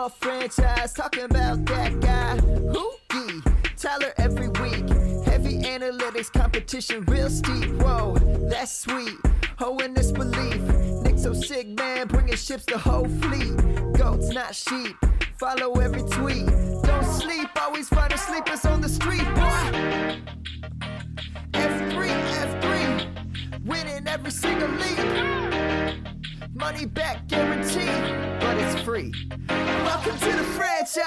football franchise, talking about that guy. Hoogie, Tyler every week. Heavy analytics, competition real steep. Whoa, that's sweet. Ho in this belief. Nick so sick, man, bringing ships the whole fleet. Goats, not sheep. Follow every tweet. Don't sleep, always finding sleepers on the street, boy. F3, winning every single league. Money back guaranteed, but it's free. Welcome to the franchise.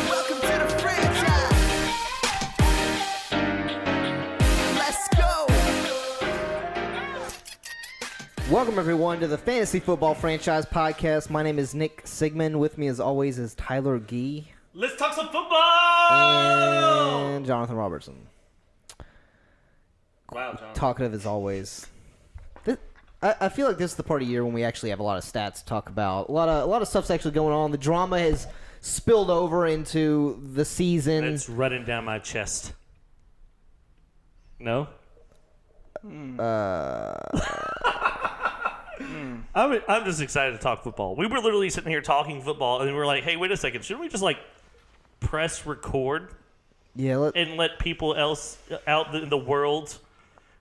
Welcome to the franchise. Let's go. Welcome, everyone, to the Fantasy Football Franchise Podcast. My name is Nick Sigmund. With me, as always, is Tyler Gee. Let's talk some football! And Jonathan Robertson. Wow, Jonathan. Talkative as always. I feel like this is the part of the year when we actually have a lot of stats to talk about. A lot of stuff's actually going on. The drama has spilled over into the season. It's running down my chest. No? I'm just excited to talk football. We were literally sitting here talking football, and we were like, hey, wait a second. Shouldn't we just, press record Yeah, and let people else out in the world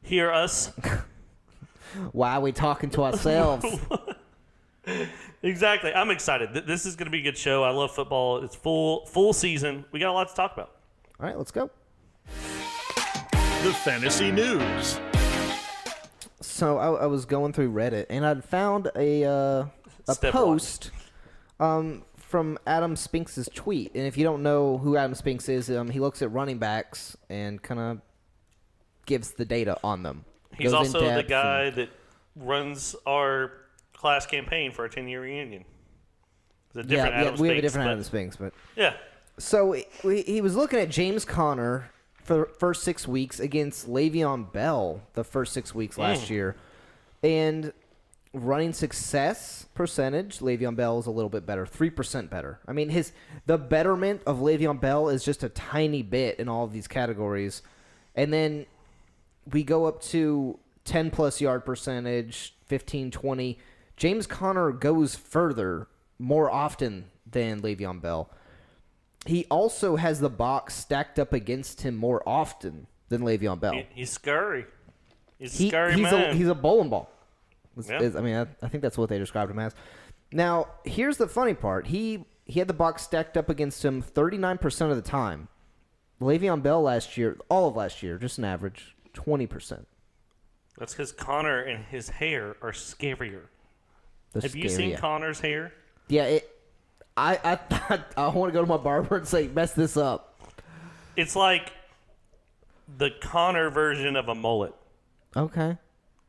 hear us? why are we talking to ourselves? Exactly. I'm excited. This is going to be a good show. I love football. It's full season. We got a lot to talk about. All right, let's go. The Fantasy News. So I was going through Reddit, and I'd found a Step post from Adam Spinks' tweet. And if you don't know who Adam Spinks is, he looks at running backs and kind of gives the data on them. He's Goes also in the depth guy that runs our class campaign for our 10-year reunion. It's a different Adam we have a Spinks, different but- Adam Spinks, but Yeah. so he was looking at James Conner for the first 6 weeks against Le'Veon Bell the first 6 weeks last year, and running success percentage, Le'Veon Bell is a little bit better, 3% better. I mean, the betterment of Le'Veon Bell is just a tiny bit in all of these categories, and then we go up to 10-plus yard percentage, 15, 20. James Conner goes further more often than Le'Veon Bell. He also has the box stacked up against him more often than Le'Veon Bell. He's scurry. He's a scurry he's man. He's a bowling ball. Yeah. I think that's what they described him as. Now, here's the funny part. He had the box stacked up against him 39% of the time. Le'Veon Bell all of last year, just an average, 20%. That's because Connor and his hair are scarier. Have you Scary, seen yeah. Connor's hair? Yeah, I want to go to my barber and say, mess this up. It's like the Connor version of a mullet. Okay.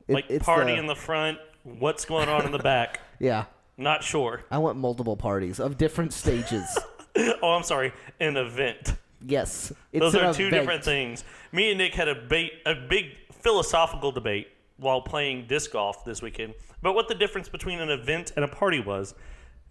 It's party in the front, what's going on in the back? Yeah. Not sure. I want multiple parties of different stages. Oh, I'm sorry. An event. Yes. Those an are two event. different things. Me and Nick had a big philosophical debate while playing disc golf this weekend about what the difference between an event and a party was.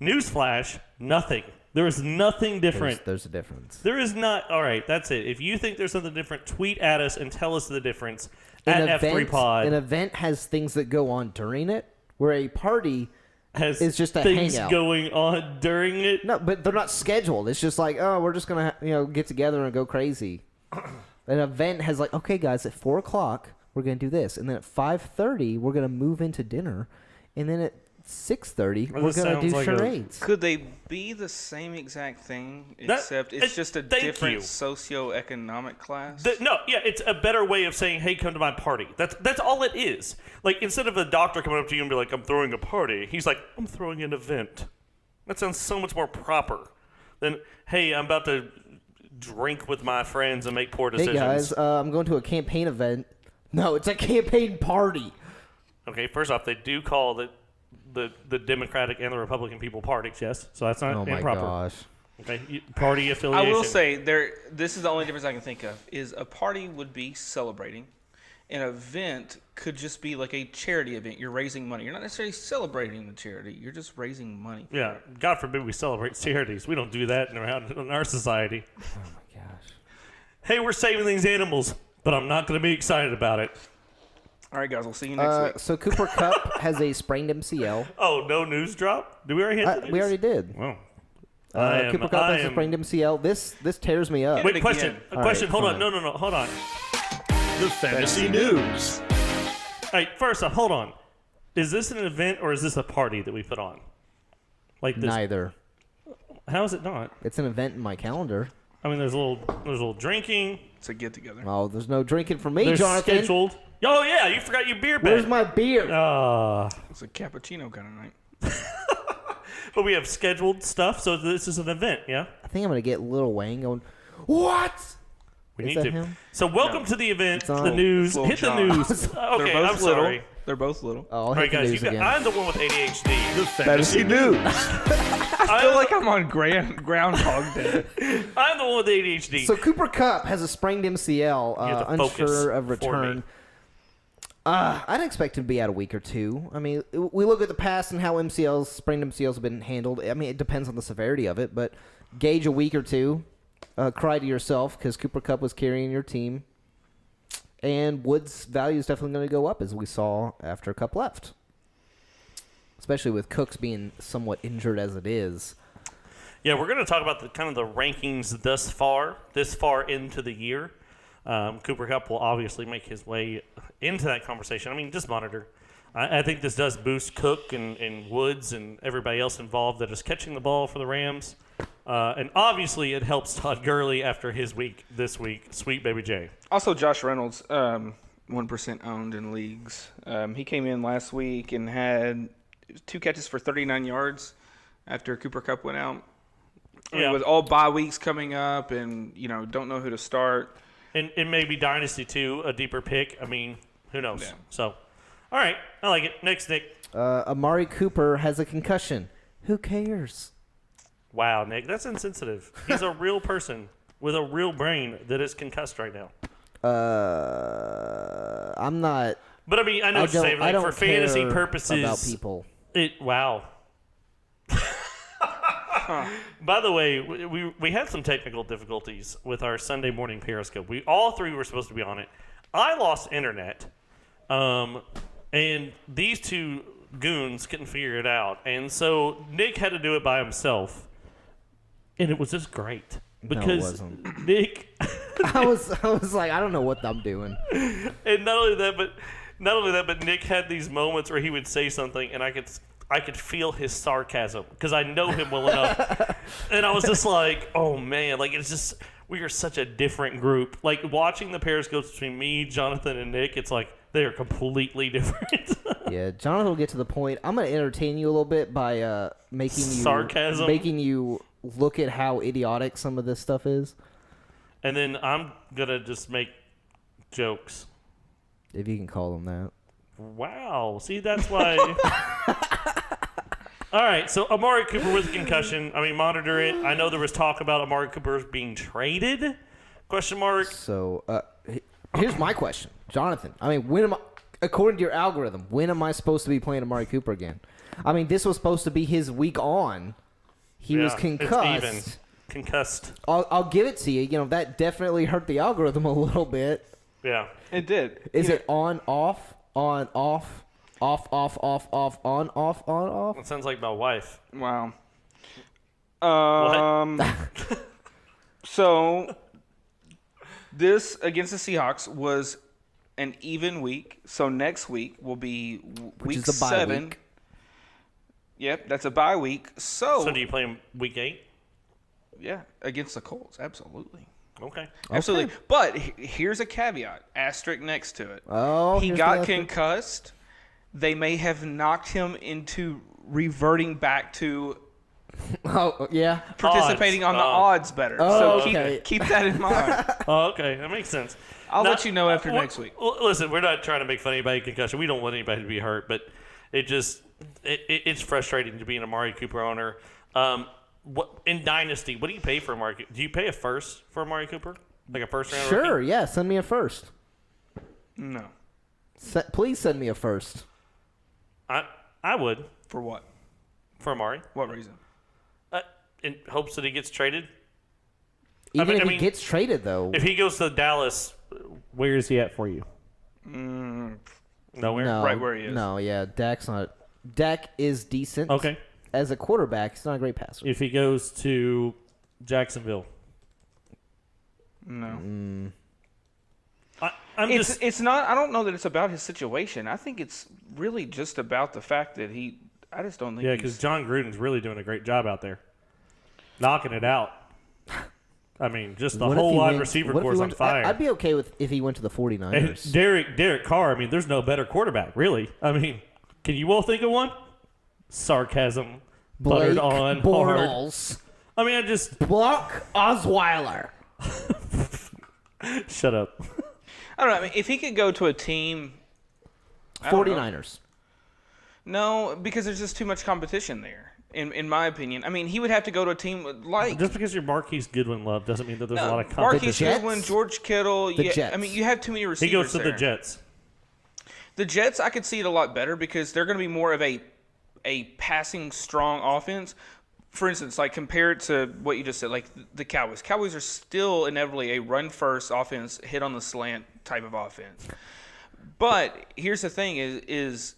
Newsflash, nothing. There is nothing different. There's a difference. There is not. All right, that's it. If you think there's something different, tweet at us and tell us the difference at F3Pod. An event has things that go on during it, where a party has is just a things hangout. going on during it. No, but they're not scheduled. It's just like, oh, we're just going to get together and go crazy. An event has like, okay, guys, at 4 o'clock, we're going to do this. And then at 5:30, we're going to move into dinner. And then at 6:30, Well, we're this going to do sounds like charades. Could they be the same exact thing, except it's just a thank different you. socioeconomic class? It's a better way of saying, hey, come to my party. That's all it is. Like, instead of a doctor coming up to you and be like, I'm throwing a party, he's like, I'm throwing an event. That sounds so much more proper than, hey, I'm about to drink with my friends and make poor decisions. Hey, guys, I'm going to a campaign event. No, it's a campaign party. Okay, first off, they do call the Democratic and the Republican people parties, yes? So that's not improper. Oh, my gosh. Okay, party affiliation. I will say, this is the only difference I can think of, is a party would be celebrating. An event could just be like a charity event. You're raising money. You're not necessarily celebrating the charity. You're just raising money. Yeah, God forbid we celebrate charities. We don't do that in our society. Oh, my gosh. Hey, we're saving these animals, but I'm not going to be excited about it. All right, guys. We'll see you next week. So Cooper Kupp has a sprained MCL. Oh, no news drop? Did we already hit the news? We already did. Well, Cooper Kupp has a sprained MCL. This tears me up. Wait, it question. again. A question. All Hold right, on. No. Hold on. The Fantasy News. All right, first off, hold on. Is this an event or is this a party that we put on? Like this? Neither. How is it not? It's an event in my calendar. I mean, there's a little drinking. It's a get together. Oh, there's no drinking for me, There's Jonathan. scheduled. Oh yeah, you forgot your beer bag. Where's my beer? It's a cappuccino kind of night. But we have scheduled stuff, so this is an event, yeah? I think I'm gonna get Lil Wayne going. What? We Is need that to. him? So welcome to the event, It's on. the news. It's Lil Hit the Jon. news. They're Okay, both I'm little. sorry. They're both little. Oh, I'll All hit right, the guys, news again. I'm the one with ADHD. The Fantasy News. I feel like I'm on Groundhog Day. I'm the one with ADHD. So Cooper Kupp has a sprained MCL, You have to focus unsure of for return. me. I'd expect him to be out a week or two. I mean, we look at the past and how sprained MCLs have been handled. I mean, it depends on the severity of it, but gauge a week or two. Cry to yourself because Cooper Kupp was carrying your team. And Wood's value is definitely going to go up, as we saw after Kupp left. Especially with Cooks being somewhat injured as it is. Yeah, we're going to talk about the kind of the rankings this far into the year. Cooper Kupp will obviously make his way into that conversation. I mean, just monitor. I think this does boost Cook and Woods and everybody else involved that is catching the ball for the Rams. And obviously it helps Todd Gurley after his week this week. Sweet baby J. Also, Josh Reynolds, 1% owned in leagues. He came in last week and had 2 catches for 39 yards after Cooper Kupp went out. I mean, with all bye weeks coming up and, don't know who to start. And maybe Dynasty too, a deeper pick. I mean, who knows? Yeah. So, all right. I like it. Next, Nick. Amari Cooper has a concussion. Who cares? Wow, Nick, that's insensitive. He's a real person with a real brain that is concussed right now. I'm not. But I mean, I know what you're saying. Like, for fantasy care purposes, about people. Wow. By the way, we had some technical difficulties with our Sunday morning Periscope. We all three were supposed to be on it. I lost internet, and these two goons couldn't figure it out, and so Nick had to do it by himself. And it was just great because wasn't. Nick. I was like, I don't know what I'm doing. And not only that, but Nick had these moments where he would say something, and I could feel his sarcasm because I know him well enough. And I was just like, oh man, like it's just we are such a different group. Like watching the periscopes between me, Jonathan, and Nick, it's like they are completely different. Yeah, Jonathan will get to the point. I'm going to entertain you a little bit by making you look at how idiotic some of this stuff is. And then I'm going to just make jokes. If you can call them that. Wow. See, that's why. All right, so Amari Cooper with a concussion. I mean, monitor it. I know there was talk about Amari Cooper being traded. Question mark. So here's my question, Jonathan. I mean, according to your algorithm, when am I supposed to be playing Amari Cooper again? I mean, this was supposed to be his week on. He was concussed. It's even. Concussed. I'll give it to you. You know, that definitely hurt the algorithm a little bit. Yeah. It did. Is it on, off, on, off, off, off, off, off, on, off? That sounds like my wife. Wow. What? So this against the Seahawks was an even week. So next week will be Which week is a bye 7. week. Yep, that's a bye week. So do you play him week 8? yeah, against the Colts, absolutely. Okay. Absolutely. But here's a caveat, asterisk next to it. Oh, he here's got the asterisk. concussed. They may have knocked him into reverting back to Oh, yeah. participating on the odds better. Oh, so okay. keep that in mind. Oh, okay. That makes sense. I'll let you know after next week. Listen, we're not trying to make fun of anybody concussion. We don't want anybody to be hurt, but it's frustrating to be an Amari Cooper owner. What in Dynasty? What do you pay for Amari? Do you pay a first for Amari Cooper, like a first round? Sure, rookie? yeah. Send me a first. No. Please send me a first. I would For what? for Amari What reason? in hopes that he gets traded. Even if he gets traded, though. If he goes to Dallas, where is he at for you? Nowhere? No, Right where he is. No, yeah, Dak's not. Dak is decent. Okay. As a quarterback, he's not a great passer. If he goes to Jacksonville. No. It's not. I don't know that it's about his situation. I think it's really just about the fact that I just don't think. Yeah, because John Gruden's really doing a great job out there, knocking it out. I mean, just the What if whole he wide went- receiver what if he core's on went to- fire. I'd be okay with if he went to the 49ers. And Derek Carr. I mean, there's no better quarterback, really. I mean, can you all think of one? Sarcasm, buttered on hard. Bortles. I mean, I just Brock Osweiler. shut up. I don't know. I mean, if he could go to a team, I don't know. 49ers. No, because there's just too much competition there. In my opinion, I mean, he would have to go to a team like Just because you're Marquise Goodwin love doesn't mean that there's a lot of competition. Marquise Jets? Goodwin, George Kittle. The Yeah, Jets. I mean, you have too many receivers. He goes to there. the Jets. The Jets, I could see it a lot better because they're going to be more of a passing strong offense. For instance, like compared to what you just said, like the Cowboys. Cowboys are still inevitably a run first offense, hit on the slant type of offense. But here's the thing: is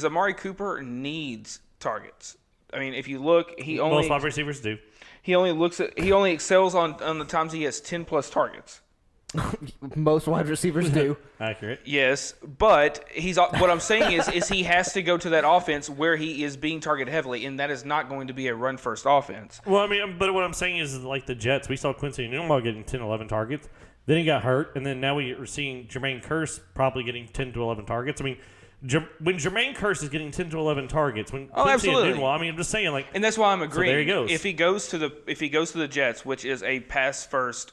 Amari Cooper needs targets. I mean, if you look, Most wide receivers do. he only excels on the times he has 10+ targets. Most wide receivers do. Accurate. Yes, but what I'm saying is he has to go to that offense where he is being targeted heavily, and that is not going to be a run first offense. Well, I mean, but what I'm saying is like the Jets. We saw Quincy Enunwa getting 10, 11 targets. Then he got hurt, and then now we're seeing Jermaine Kearse probably getting 10 to 11 targets. I mean, when Jermaine Kearse is getting 10 to 11 targets, when Quincy absolutely. Enunwa, I mean, I'm just saying, like, And that's why I'm agreeing. there he goes. If he goes to the Jets, which is a pass first,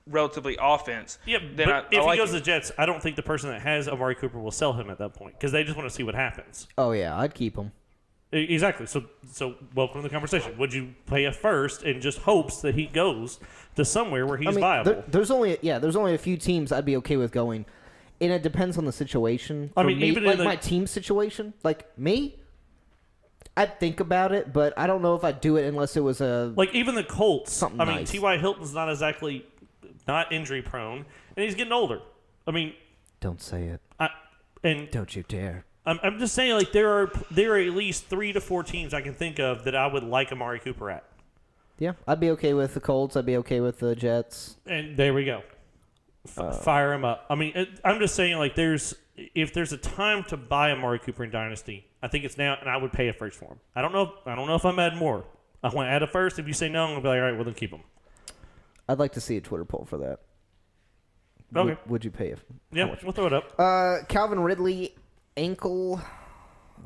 relatively offense. yeah. Then But I if like he goes it. to the Jets, I don't think the person that has Amari Cooper will sell him at that point because they just want to see what happens. Oh, yeah, I'd keep him. Exactly. So welcome to the conversation. Would you play a first and just hopes that he goes to somewhere where he's viable? There's only a few teams I'd be okay with going, and it depends on the situation. I For mean, me, even like in the- my team situation, like me, I'd think about it, but I don't know if I'd do it unless it was a Like even the Colts. Something I mean, nice. T.Y. Hilton's not exactly not injury prone, and he's getting older. I mean, Don't say it. and Don't you dare. I'm just saying, like there are at least 3 to 4 teams I can think of that I would like Amari Cooper at, Yeah, I'd be okay with the Colts. I'd be okay with the Jets. and there we go. Fire him up. I mean, I'm just saying, like if there's a time to buy Amari Cooper in Dynasty, I think it's now, and I would pay a first for him. I don't know if I'm adding more. I want to add a first. If you say no, I'm gonna be like, all right, well then keep him. I'd like to see a Twitter poll for that. Okay. Would you pay it? Yeah, we'll throw it up. Calvin Ridley ankle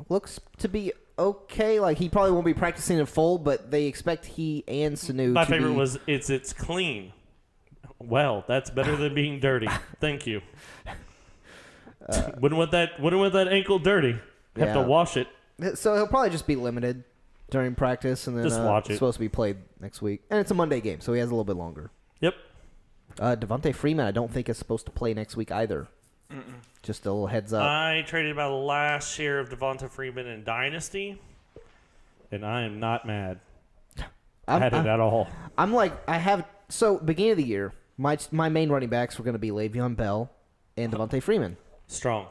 looks to be okay. Like he probably won't be practicing in full, but they expect he and Sanu My to favorite be. was it's clean. Well, that's better than being dirty. Thank you. Wouldn't want that ankle dirty. Have to Yeah. wash it. So he'll probably just be limited during practice, and then Just watch it's it. supposed to be played next week. And it's a Monday game, so he has a little bit longer. Yep. Devontae Freeman, I don't think is supposed to play next week either. Just a little heads up. I traded my last share of Devonta Freeman in Dynasty, and I am not mad at it at all. I'm like, beginning of the year, my main running backs were going to be Le'Veon Bell and Devontae Freeman. Strong.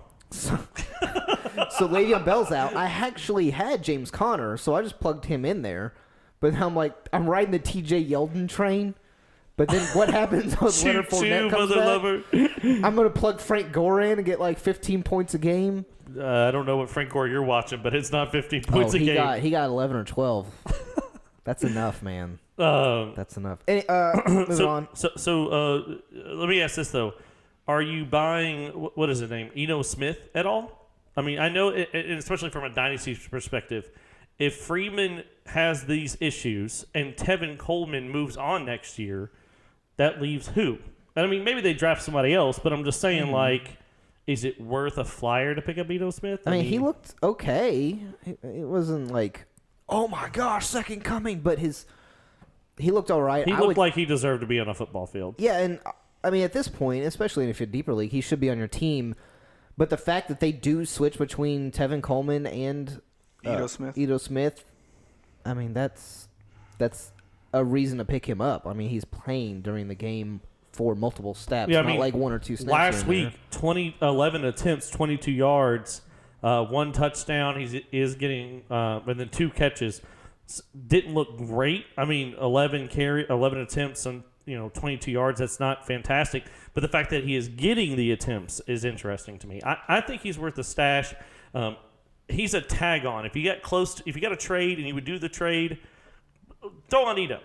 So Le'Veon Bell's out. I actually had James Conner, so I just plugged him in there. But now I'm riding the TJ Yeldon train. But then what happens when Leonard Fournette comes mother back? lover. I'm going to plug Frank Gore in and get like 15 points a game. I don't know what Frank Gore you're watching, but it's not 15 points a game. He got 11 or 12. That's enough, man. Um, That's enough. Moving on. So let me ask this though: are you buying what is his name, Eno Smith at all? I mean, I know, especially from a dynasty perspective, if Freeman has these issues and Tevin Coleman moves on next year, that leaves who? I mean, maybe they draft somebody else, but I'm just saying, like, is it worth a flyer to pick up Eno Smith? I mean, he looked okay. It wasn't like, oh my gosh, second coming, but he looked all right. He looked like he deserved to be on a football field. Yeah, and I mean, at this point, especially if you're deeper league, he should be on your team. But the fact that they do switch between Tevin Coleman and Ito Smith, I mean, that's a reason to pick him up. I mean, he's playing during the game for multiple steps, Yeah, I not mean, like 1 or 2 snaps. last here and week, 11 attempts, 22 yards, 1 touchdown. He is getting, and then 2 catches. Didn't look great. I mean, 11 attempts and 22 yards. That's not fantastic. But the fact that he is getting the attempts is interesting to me. I think he's worth a stash. He's a tag on. If you got a trade and you would do the trade, throw on Ito.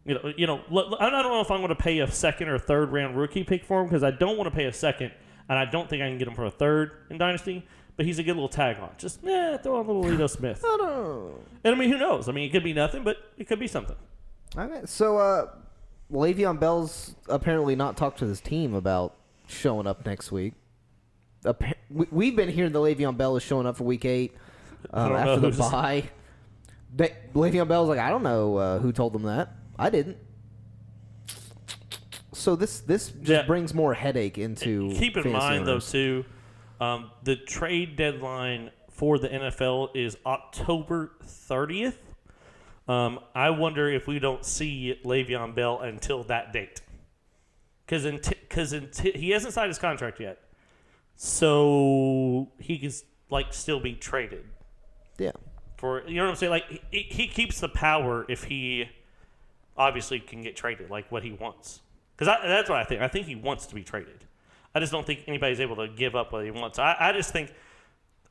I don't know if I'm going to pay a second or third round rookie pick for him because I don't want to pay a second, and I don't think I can get him for a third in Dynasty. But he's a good little tag on. Just throw on a little Ito Smith. And I mean, who knows? I mean, it could be nothing, but it could be something. Okay, so Le'Veon Bell's apparently not talked to his team about showing up next week. We've been hearing that Le'Veon Bell is showing up for Week 8 after the bye. Le'Veon Bell's like, I don't know who told them that. I didn't. So this just brings more headache into. Keep in mind, owners. though, too, the trade deadline for the NFL is October 30th. I wonder if we don't see Le'Veon Bell until that date. Because he hasn't signed his contract yet. So he can still be traded. Yeah. For what I'm saying? Like he keeps the power if he obviously can get traded, like what he wants. Because that's what I think. I think he wants to be traded. I just don't think anybody's able to give up what he wants. I just think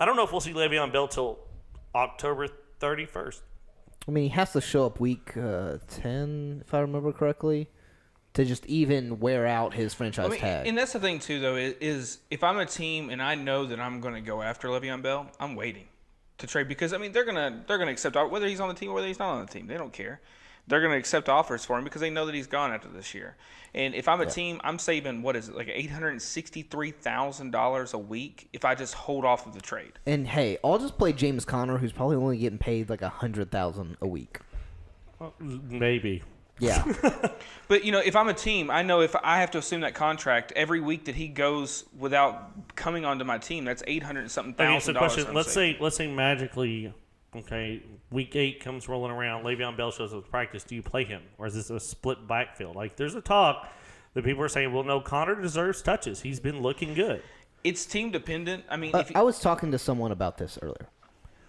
I don't know if we'll see Le'Veon Bell till October 31st. I mean, he has to show up week 10, if I remember correctly, to just even wear out his franchise tag. And that's the thing, too, though, is if I'm a team and I know that I'm going to go after Le'Veon Bell, I'm waiting to trade because, I mean, they're gonna accept whether he's on the team or whether he's not on the team. They don't care. They're going to accept offers for him because they know that he's gone after this year. And if I'm a team, I'm saving, like $863,000 a week if I just hold off of the trade. And, hey, I'll just play James Conner, who's probably only getting paid like $100,000 a week. Maybe. Yeah. But, if I'm a team, I know if I have to assume that contract every week that he goes without coming onto my team, that's $800-something thousand. Question. Let's say magically, okay, week 8 comes rolling around, Le'Veon Bell shows up to practice. Do you play him? Or is this a split backfield? Like, there's a talk that people are saying, well, no, Connor deserves touches. He's been looking good. It's team dependent. I mean, I was talking to someone about this earlier.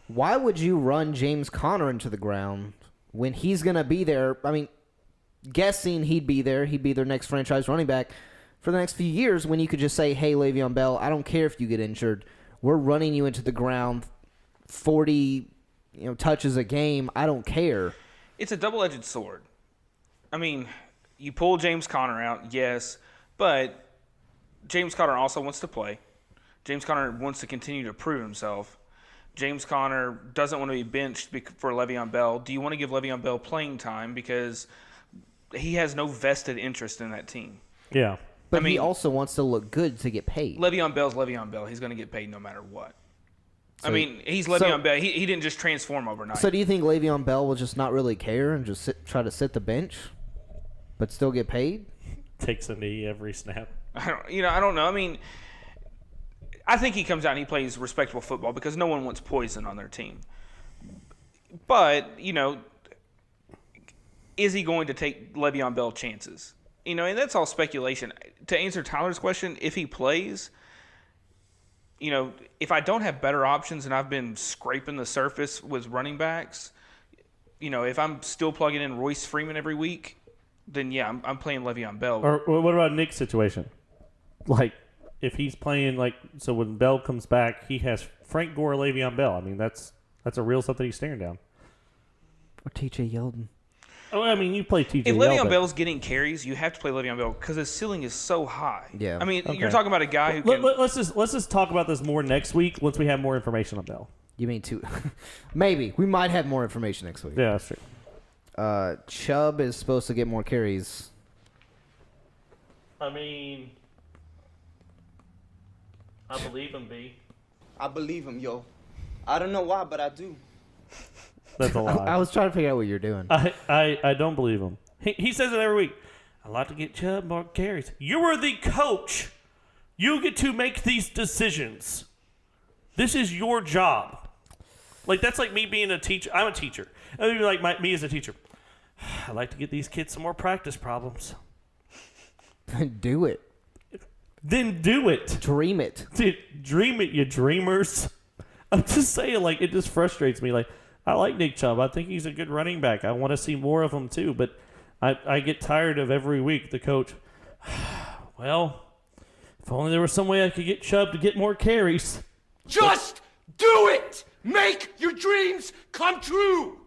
Why would you run James Conner into the ground when he's going to be there? I mean, guessing he'd be there. He'd be their next franchise running back for the next few years when you could just say, hey, Le'Veon Bell, I don't care if you get injured. We're running you into the ground 40 touches a game. I don't care. It's a double-edged sword. I mean, you pull James Conner out, yes, but James Conner also wants to play. James Conner wants to continue to prove himself. James Conner doesn't want to be benched for Le'Veon Bell. Do you want to give Le'Veon Bell playing time because he has no vested interest in that team? Yeah. But he also wants to look good to get paid. Le'Veon Bell's Le'Veon Bell. He's going to get paid no matter what. So, he's Le'Veon Bell. He didn't just transform overnight. So do you think Le'Veon Bell will just not really care and just try to sit the bench, but still get paid? Takes a knee every snap. I don't know. I mean, I think he comes out and he plays respectable football because no one wants poison on their team. But, is he going to take Le'Veon Bell chances? And that's all speculation. To answer Tyler's question, if he plays, if I don't have better options and I've been scraping the surface with running backs, if I'm still plugging in Royce Freeman every week, then yeah, I'm playing Le'Veon Bell. Or what about Nick's situation? Like, if he's playing so when Bell comes back, he has Frank Gore, Le'Veon Bell. I mean, that's a real something he's staring down. Or T.J. Yeldon. Oh, I mean, you play T.J. If Yeldon. Le'Veon Bell's getting carries, you have to play Le'Veon Bell because his ceiling is so high. Yeah. I mean, Okay. you're talking about a guy who can. Let's just talk about this more next week once we have more information on Bell. You mean two? Maybe. We might have more information next week. Yeah, that's true. Chubb is supposed to get more carries. I mean, I believe him, B. I believe him, yo. I don't know why, but I do. That's a lie. I was trying to figure out what you're doing. I don't believe him. He says it every week. I like to get Chubb more carries. You are the coach. You get to make these decisions. This is your job. That's like me being a teacher. I'm a teacher. That would be like me as a teacher. I like to get these kids some more practice problems. Do it. Then do it. Dream it. Dude, dream it, you dreamers. I'm just saying, like, it just frustrates me. Like, I like Nick Chubb. I think he's a good running back. I want to see more of him, too. But I get tired of every week the coach, well, if only there was some way I could get Chubb to get more carries. Just do it! Make your dreams come true!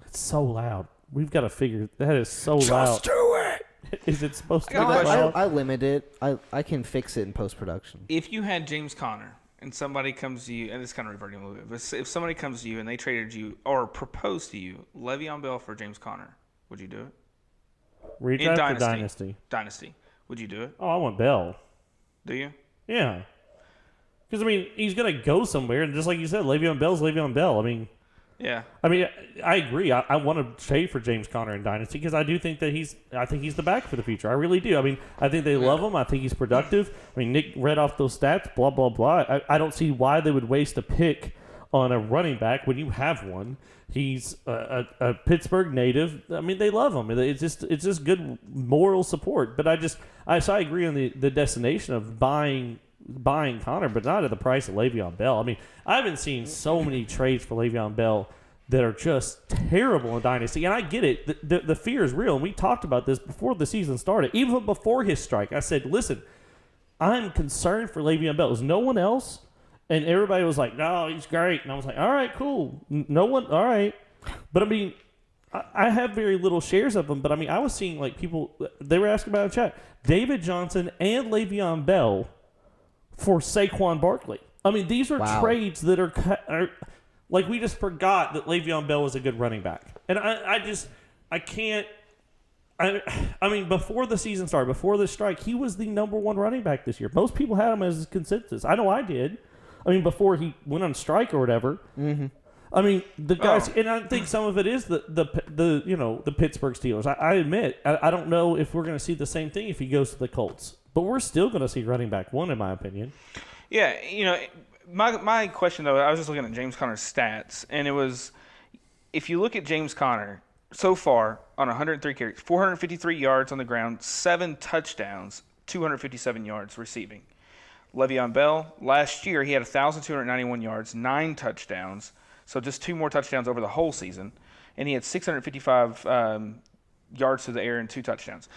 It's so loud. We've got to figure, that is so loud. Just do it! Is it supposed to be got a that question. loud? I limit it. I can fix it in post-production. If you had James Conner and somebody comes to you, and this is kind of reverting a little bit, but if somebody comes to you and they traded you or proposed to you Le'Veon Bell for James Conner, would you do it? Redraft or Dynasty? Dynasty. Would you do it? Oh, I want Bell. Do you? Yeah. Because, I mean, he's going to go somewhere. And just like you said, Le'Veon Bell's Le'Veon Bell. I mean, Yeah. I agree. I want to trade for James Conner in Dynasty because I do think that he's the back for the future. I really do. I mean, I think they love him. I think he's productive. I mean, Nick read off those stats, blah, blah, blah. I don't see why they would waste a pick on a running back when you have one. He's a Pittsburgh native. I mean, they love him. It's just good moral support. But I agree on the destination of buying Conner, but not at the price of Le'Veon Bell. I mean, I've been seeing so many trades for Le'Veon Bell that are just terrible in Dynasty. And I get it. The fear is real. And we talked about this before the season started. Even before his strike, I said, listen, I'm concerned for Le'Veon Bell. Is no one else? And everybody was like, no, he's great. And I was like, all right, cool. No one, all right. But, I mean, I have very little shares of him. But, I mean, I was seeing, like, people, they were asking about it in chat, David Johnson and Le'Veon Bell for Saquon Barkley. I mean, these are trades that are like, we just forgot that Le'Veon Bell was a good running back. And I can't. I mean, before the season started, before the strike, he was the number one running back this year. Most people had him as consensus. I know I did. I mean, before he went on strike or whatever. Mm-hmm. I mean, the guys, and I think some of it is the Pittsburgh Steelers. I admit, I don't know if we're going to see the same thing if he goes to the Colts, but we're still going to see running back one, in my opinion. Yeah, my question though, I was just looking at James Conner's stats, and it was, if you look at James Conner so far on 103 carries, 453 yards on the ground, 7 touchdowns, 257 yards receiving. Le'Veon Bell, last year he had 1,291 yards, 9 touchdowns, so just 2 more touchdowns over the whole season, and he had 655 yards to the air and 2 touchdowns.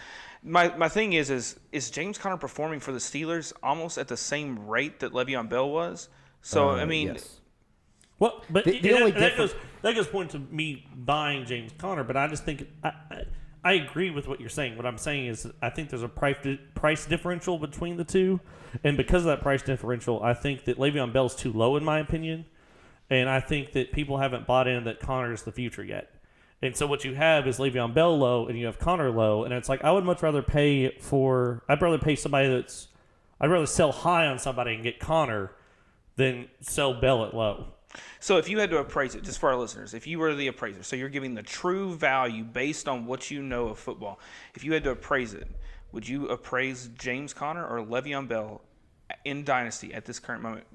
My thing is James Conner performing for the Steelers almost at the same rate that Le'Veon Bell was? So, I mean... Yes. Well, but the that goes point to me buying James Conner, but I just think... I agree with what you're saying. What I'm saying is I think there's a price differential between the two, and because of that price differential, I think that Le'Veon Bell's too low in my opinion, and I think that people haven't bought in that Conner is the future yet. And so what you have is Le'Veon Bell low, and you have Conner low, and it's like I'd rather pay somebody I'd rather sell high on somebody and get Conner than sell Bell at low. So if you had to appraise it, just for our listeners, if you were the appraiser, so you're giving the true value based on what you know of football, if you had to appraise it, would you appraise James Conner or Le'Veon Bell in Dynasty at this current moment?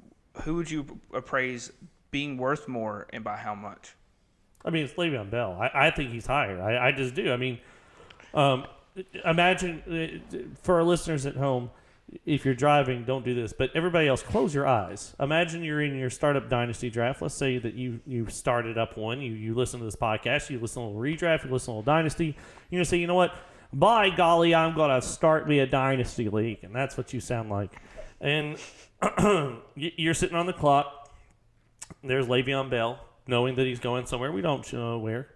Who would you appraise being worth more and by how much? I mean, it's Le'Veon Bell. I think he's higher. I just do. I mean, imagine, for our listeners at home, if you're driving, don't do this. But everybody else, close your eyes. Imagine you're in your startup dynasty draft. Let's say that you started up one. You listen to this podcast. You listen to a little redraft. You listen to a little dynasty. You're going to say, you know what? By golly, I'm going to start me a dynasty league. And that's what you sound like. And you're sitting on the clock. There's Le'Veon Bell, knowing that he's going somewhere. We don't know where.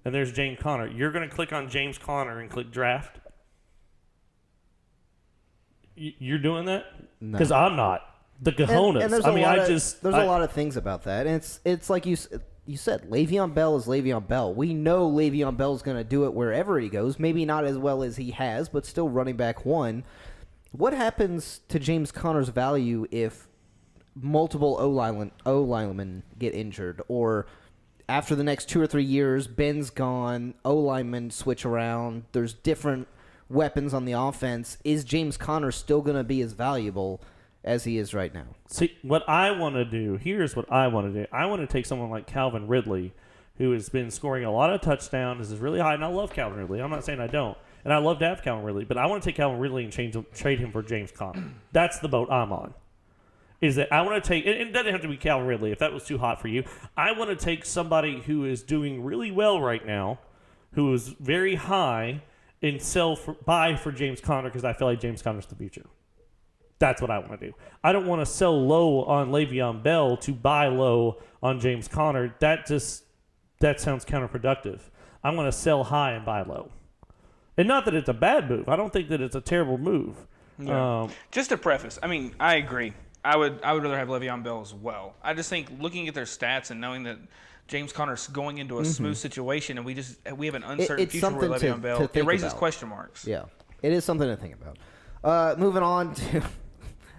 And there's James Conner. You're going to click on James Conner and click draft. You're doing that? Because I'm not. The cojones. And there's a lot of things about that. And it's like you said, Le'Veon Bell is Le'Veon Bell. We know Le'Veon Bell is going to do it wherever he goes. Maybe not as well as he has, but still running back one. What happens to James Conner's value if multiple O-linemen get injured, or after the next 2 or 3 years, Ben's gone, O-linemen switch around, there's different weapons on the offense? Is James Conner still going to be as valuable as he is right now? See, what I want to do, here's what I want to do. I want to take someone like Calvin Ridley, who has been scoring a lot of touchdowns, is really high, and I love Calvin Ridley. I'm not saying I don't. and I love to have Calvin Ridley, but I want to take Calvin Ridley and trade him for James Conner. That's the boat I'm on. Is that I want to take, and it doesn't have to be Calvin Ridley if that was too hot for you. I want to take somebody who is doing really well right now, who is very high, and buy for James Conner because I feel like James Conner's the future. That's what I want to do. I don't want to sell low on Le'Veon Bell to buy low on James Conner. That sounds counterproductive. I want to sell high and buy low. And not that it's a bad move. I don't think that it's a terrible move. Yeah. Just to preface, I mean, I agree. I would rather have Le'Veon Bell as well. I just think looking at their stats and knowing that James Conner's going into a smooth situation and we have an uncertain future with Le'Veon Bell, it raises question marks. Yeah, it is something to think about. Moving on to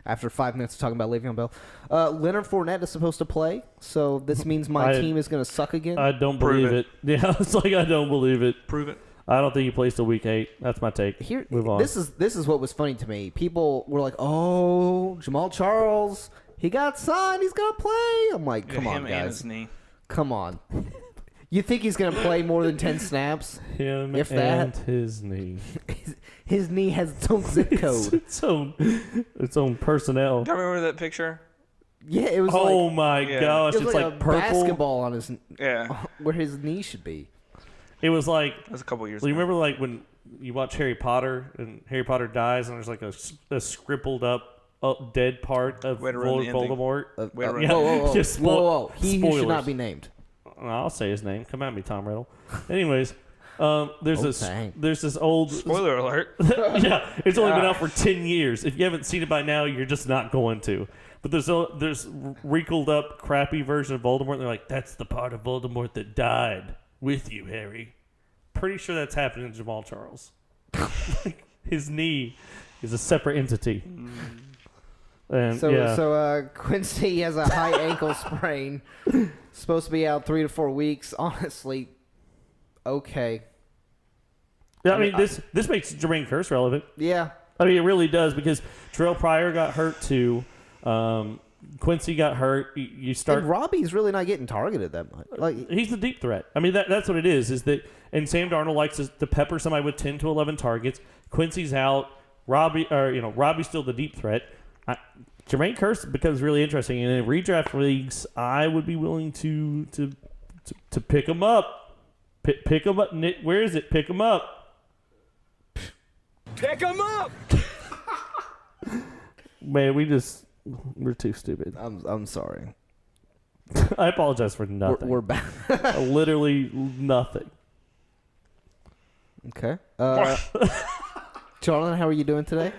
after 5 minutes of talking about Le'Veon Bell, Leonard Fournette is supposed to play, so this means my team is going to suck again. I don't believe it. Yeah, it's like I don't believe it. Prove it. I don't think he plays till week 8. That's my take. Move on. This is what was funny to me. People were like, "Oh, Jamal Charles, he got signed. He's gonna play." I'm like, "Come on, guys. And his knee. Come on. You think he's gonna play more than 10 snaps? Him if and that, his knee. His knee has its own zip code. its own personnel. Do you remember that picture? Yeah, it was. Oh my gosh! It was It's like a purple basketball on his. Yeah. Where his knee should be. It was like that was a couple years ago. ago. You remember like when you watch Harry Potter and Harry Potter dies and there's like a scribbled up dead part of Voldemort. Whoa. Just whoa. He spoilers. should not be named. I'll say his name. Come at me, Tom Riddle. Anyways, there's this old spoiler alert. Yeah, it's only been out for 10 years. If you haven't seen it by now, you're just not going to. But there's wrinkled up, crappy version of Voldemort. And they're like, that's the part of Voldemort that died with you, Harry. Pretty sure that's happening to Jamal Charles. His knee is a separate entity. And so Quincy has a high ankle sprain. Supposed to be out 3 to 4 weeks. Honestly, okay. Yeah, I mean, this makes Jermaine Kearse relevant. Yeah. I mean, it really does because Terrell Pryor got hurt too. Quincy got hurt. You start. And Robbie's really not getting targeted that much. Like he's the deep threat. I mean, that's what it is. Is that and Sam Darnold likes to pepper somebody with 10 to 11 targets. Quincy's out. Robbie's still the deep threat. Jermaine Kearse becomes really interesting. And in redraft leagues, I would be willing to pick him up. Pick him up. Where is it? Pick him up. Pick him up. Man, we're too stupid. I'm sorry. I apologize for nothing. We're back. Literally nothing. Okay. Jonathan, how are you doing today?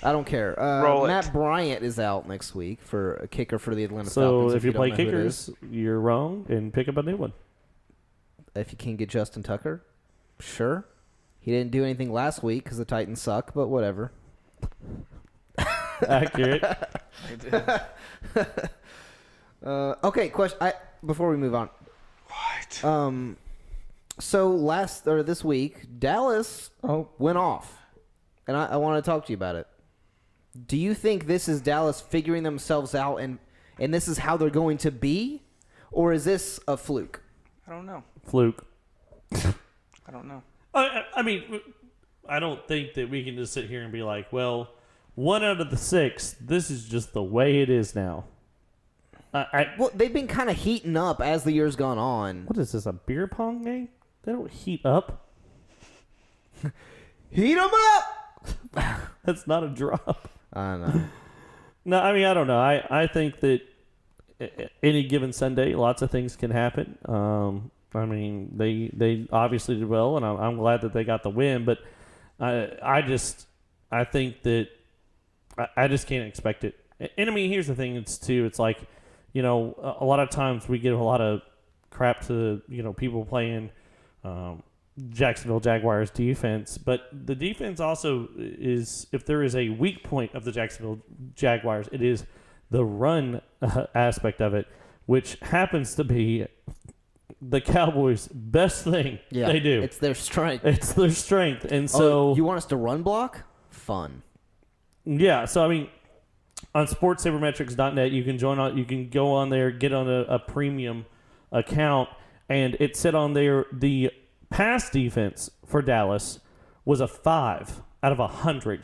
I don't care. Matt Bryant is out next week for a kicker for the Atlanta Falcons. So if you play kickers, you're wrong, and pick up a new one. If you can get Justin Tucker, sure. He didn't do anything last week because the Titans suck, but whatever. Accurate. Okay, question. Before we move on. What? So this week, Dallas went off, and I want to talk to you about it. Do you think this is Dallas figuring themselves out, and this is how they're going to be, or is this a fluke? I don't know. Fluke. I don't know. I mean, I don't think that we can just sit here and be like, well, 1 out of the 6, this is just the way it is now. Well, they've been kind of heating up as the year's gone on. What is this, a beer pong game? They don't heat up. Heat them up! That's not a drop. I know. No, I mean, I don't know. I think that any given Sunday, lots of things can happen. I mean, they obviously did well, and I'm glad that they got the win. But I think that I just can't expect it. And I mean, here's the thing: it's like, a lot of times we give a lot of crap to people playing Jacksonville Jaguars defense, but the defense also is, if there is a weak point of the Jacksonville Jaguars, it is the run aspect of it, which happens to be the Cowboys' best thing they do. It's their strength. And so you want us to run block? Fun. Yeah. So I mean, on sportssabermetrics.net, you can go on there, get on a premium account, and it said on there the pass defense for Dallas was a 5 out of 100.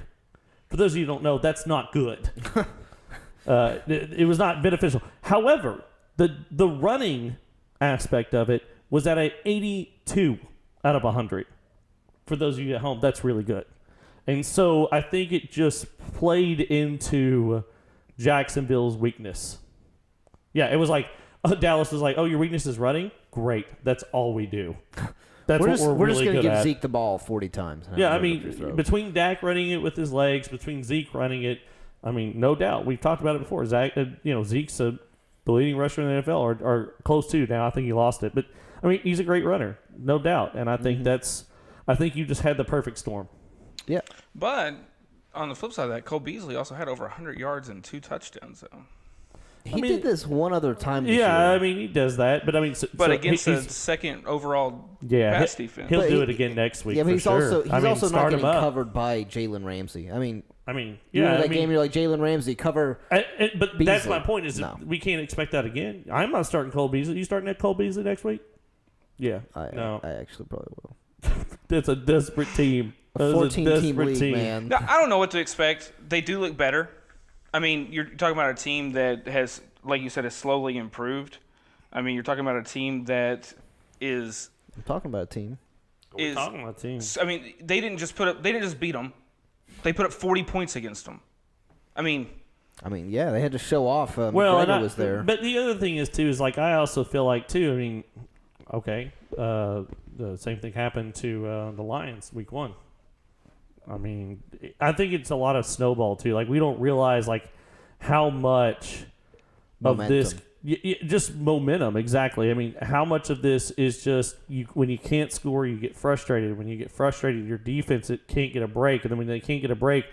For those of you who don't know, that's not good. It was not beneficial. However, the running aspect of it was at an 82 out of 100. For those of you at home, that's really good. And so I think it just played into Jacksonville's weakness. Yeah, it was like Dallas was like, "Oh, your weakness is running? Great, that's all we do." That's we're what just, we're we're really just going to good give at. Zeke the ball 40 times. Yeah, I mean, between Dak running it with his legs, between Zeke running it, I mean, no doubt. We've talked about it before. Zeke's the leading rusher in the NFL, or close to now. I think he lost it, but I mean, he's a great runner, no doubt. And I think I think you just had the perfect storm. Yeah. But on the flip side of that, Cole Beasley also had over 100 yards and 2 touchdowns. So. He did this one other time this year. I mean, he does that, but I mean, Against the second overall pass defense, he'll do it again next week. Yeah, but he's also not getting covered covered by Jalen Ramsey. I mean, game you're like Jalen Ramsey cover. But Beasley. that's my point. Is No. we can't expect that again. I'm not starting Cole Beasley. You starting at Cole Beasley next week? Yeah. I actually probably will. That's a desperate team. A 14-team league, man. Now, I don't know what to expect. They do look better. I mean, you're talking about a team that has, like you said, has slowly improved. I mean, you're talking about a team that is. I'm talking about a team. We're talking about a team. I mean, they didn't just beat them. They put up 40 points against them. I mean, yeah, they had to show off. McGregor was there. But the other thing is too is like I also feel like too. I mean, okay, the same thing happened to the Lions week 1. I mean, I think it's a lot of snowball too. Like we don't realize like how much of this just momentum. Exactly. I mean, how much of this is just when you can't score, you get frustrated. When you get frustrated, your defense can't get a break, and then when they can't get a break,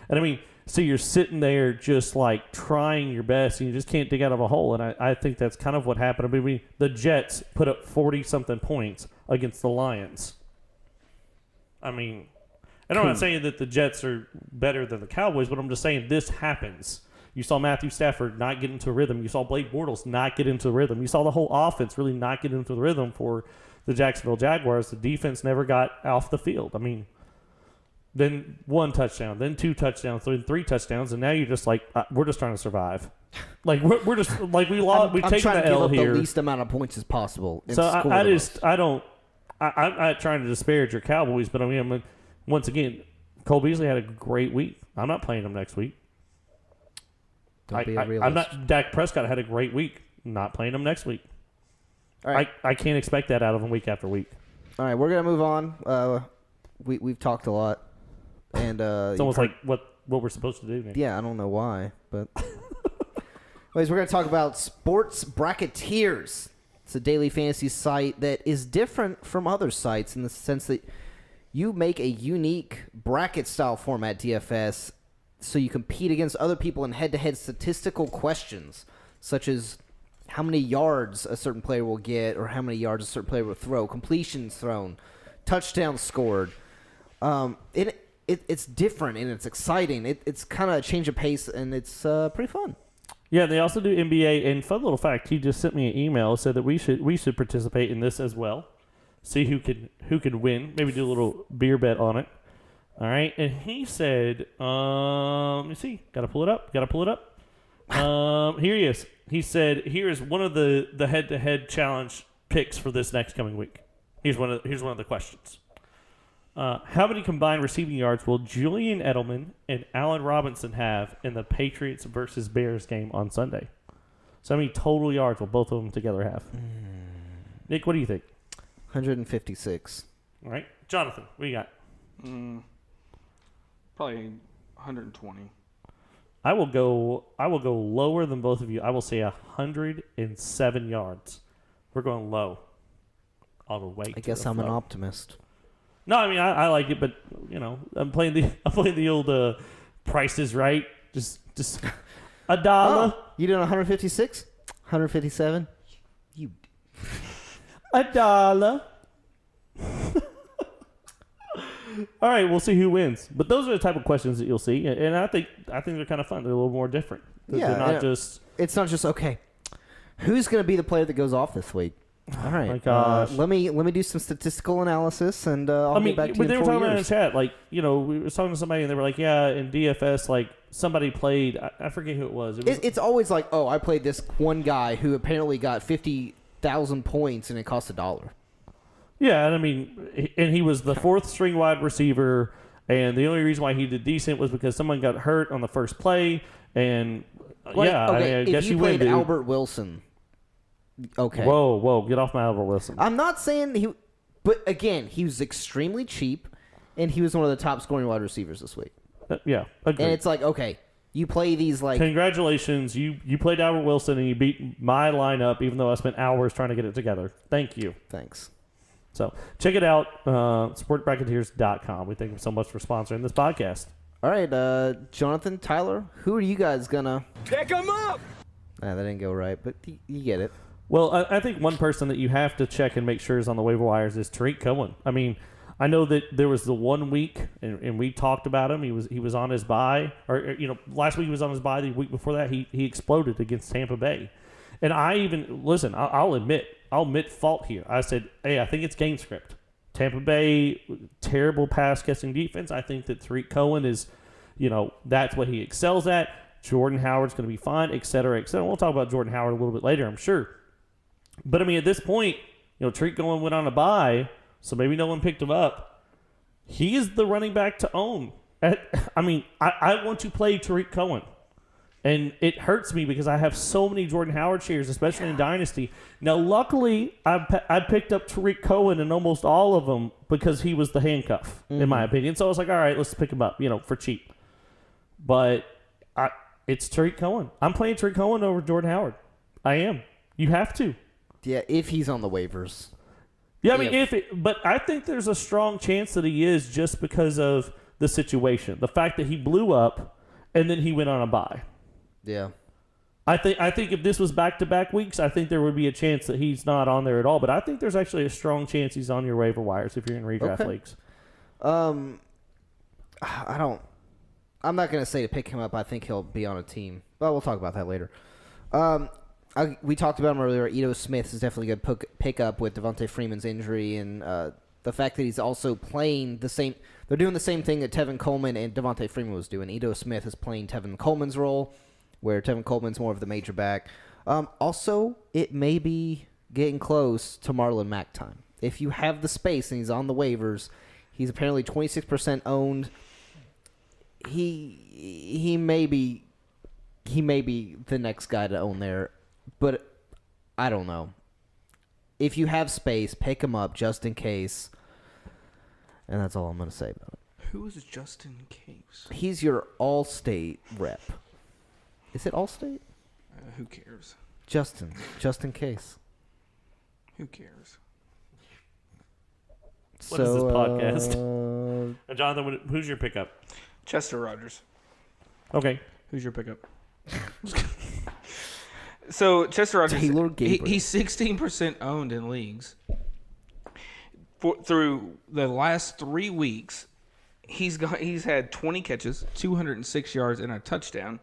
and I mean, so you're sitting there just like trying your best, and you just can't dig out of a hole. And I think that's kind of what happened. I mean, the Jets put up 40-something points against the Lions. I mean. And I'm not saying that the Jets are better than the Cowboys, but I'm just saying this happens. You saw Matthew Stafford not get into a rhythm. You saw Blake Bortles not get into a rhythm. You saw the whole offense really not get into the rhythm for the Jacksonville Jaguars. The defense never got off the field. I mean, then 1 touchdown, then 2 touchdowns, then 3 touchdowns, and now you're just like, we're just trying to survive. Like we're just like we've taken the L here. The least amount of points as possible. So I'm not trying to disparage your Cowboys, but I mean. Once again, Cole Beasley had a great week. I'm not playing him next week. Don't be a realist. I'm not. Dak Prescott had a great week. Not playing him next week. All right. I can't expect that out of him week after week. All right, we're gonna move on. We've talked a lot, and it's almost like what we're supposed to do. Nick. Yeah, I don't know why, but anyways, we're gonna talk about Sports Bracketeers. It's a daily fantasy site that is different from other sites in the sense that you make a unique bracket-style format, DFS, so you compete against other people in head-to-head statistical questions, such as how many yards a certain player will get or how many yards a certain player will throw, completions thrown, touchdowns scored. It's different and it's exciting. It's kind of a change of pace, and it's pretty fun. Yeah, they also do NBA. And fun little fact, he just sent me an email, said that we should participate in this as well. See who could win. Maybe do a little beer bet on it. All right. And he said, let me see. Got to pull it up. Here he is. He said, here's one of the head-to-head challenge picks for this next coming week. Here's one of the questions. How many combined receiving yards will Julian Edelman and Allen Robinson have in the Patriots versus Bears game on Sunday? So how many total yards will both of them together have? Nick, what do you think? 156. All right. Jonathan, what do you got? probably 120. I will go lower than both of you. I will say 107 yards. We're going low. All the way. I guess I'm an optimist. No, I mean I like it, but you know I'm playing the old Price is Right. Just $1. Oh, you doing 156? 157? You. $1. All right, we'll see who wins. But those are the type of questions that you'll see, and I think they're kind of fun. They're a little more different. Yeah, they're not just. It's not just okay. Who's going to be the player that goes off this week? All right. My gosh. Let me do some statistical analysis, and I'll get back to you when they in were 4 talking about it in years. chat, like, we were talking to somebody and they were like, yeah, in DFS, like, somebody played, I forget who it was. It's always like, oh, I played this one guy who apparently got 50,000 points, and it cost $1. Yeah, and I mean, and he was the fourth string wide receiver, and the only reason why he did decent was because someone got hurt on the first play, and Like, yeah, okay, I guess if you win, played dude. Albert Wilson, okay. Whoa, get off my Albert Wilson. I'm not saying he, but again, he was extremely cheap, and he was one of the top scoring wide receivers this week. Yeah, agreed. And it's like, okay, you play these like Congratulations, you played Albert Wilson and you beat my lineup, even though I spent hours trying to get it together. Thank you. thanks. So check it out, sportbracketeers.com. We thank you so much for sponsoring this podcast. All right, Jonathan, Tyler, who are you guys gonna Pick him up! Nah, that didn't go right, but you get it. Well, I think one person that you have to check and make sure is on the waiver wires is Tariq Cohen. I mean, I know that there was the 1 week, and we talked about him. He was on his bye, or last week he was on his bye. The week before that, he exploded against Tampa Bay. And I even listen. I'll admit fault here. I said, hey, I think it's game script. Tampa Bay, terrible pass catching defense. I think that Tariq Cohen is, that's what he excels at. Jordan Howard's going to be fine, et cetera, et cetera. We'll talk about Jordan Howard a little bit later, I'm sure. But I mean, at this point, Tariq Cohen went on a bye, so maybe no one picked him up. He is the running back to own. I want to play Tariq Cohen. And it hurts me because I have so many Jordan Howard shares, especially in Dynasty. Now, luckily, I picked up Tariq Cohen in almost all of them because he was the handcuff, in my opinion. So I was like, all right, let's pick him up, for cheap. But it's Tariq Cohen. I'm playing Tariq Cohen over Jordan Howard. I am. You have to. Yeah, if he's on the waivers. Yeah, I mean, but I think there's a strong chance that he is just because of the situation. The fact that he blew up and then he went on a bye. Yeah. I think if this was back-to-back weeks, I think there would be a chance that he's not on there at all. But I think there's actually a strong chance he's on your waiver wires if you're in redraft leagues. I'm not going to say to pick him up. I think he'll be on a team. But we'll talk about that later. We talked about him earlier. Edo Smith is definitely a good pick up with Devontae Freeman's injury and the fact that he's also playing the same. They're doing the same thing that Tevin Coleman and Devontae Freeman was doing. Edo Smith is playing Tevin Coleman's role, where Tevin Coleman's more of the major back. Also, it may be getting close to Marlon Mack time. If you have the space and he's on the waivers, he's apparently 26% owned. He may be the next guy to own there, but I don't know. If you have space, pick him up just in case. And that's all I'm going to say about it. Who is Justin Case? He's your All-State rep. Is it All-State? Who cares? Justin Case. Who cares? What is this podcast? Jonathan, who's your pickup? Chester Rogers. Okay. Who's your pickup? So Chester Rogers, Taylor Gabriel. he's 16% owned in leagues. Through the last 3 weeks, he's had 20 catches, 206 yards, and a touchdown,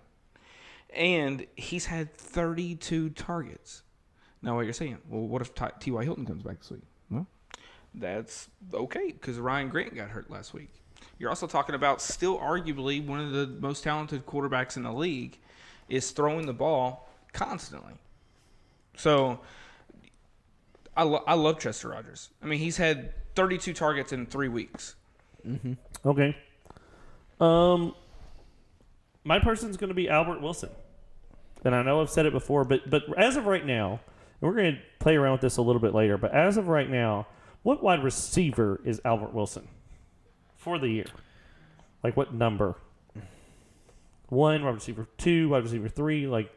and he's had 32 targets. Now, what you're saying? Well, what if T.Y. Hilton comes back this week? Well, that's okay because Ryan Grant got hurt last week. You're also talking about still arguably one of the most talented quarterbacks in the league is throwing the ball constantly. So I love Chester Rogers. I mean, he's had 32 targets in 3 weeks. Mm-hmm. Okay. My person's going to be Albert Wilson. And I know I've said it before, but as of right now, and we're going to play around with this a little bit later, but as of right now, what wide receiver is Albert Wilson for the year? Like what number? 1, wide receiver 2, wide receiver 3, like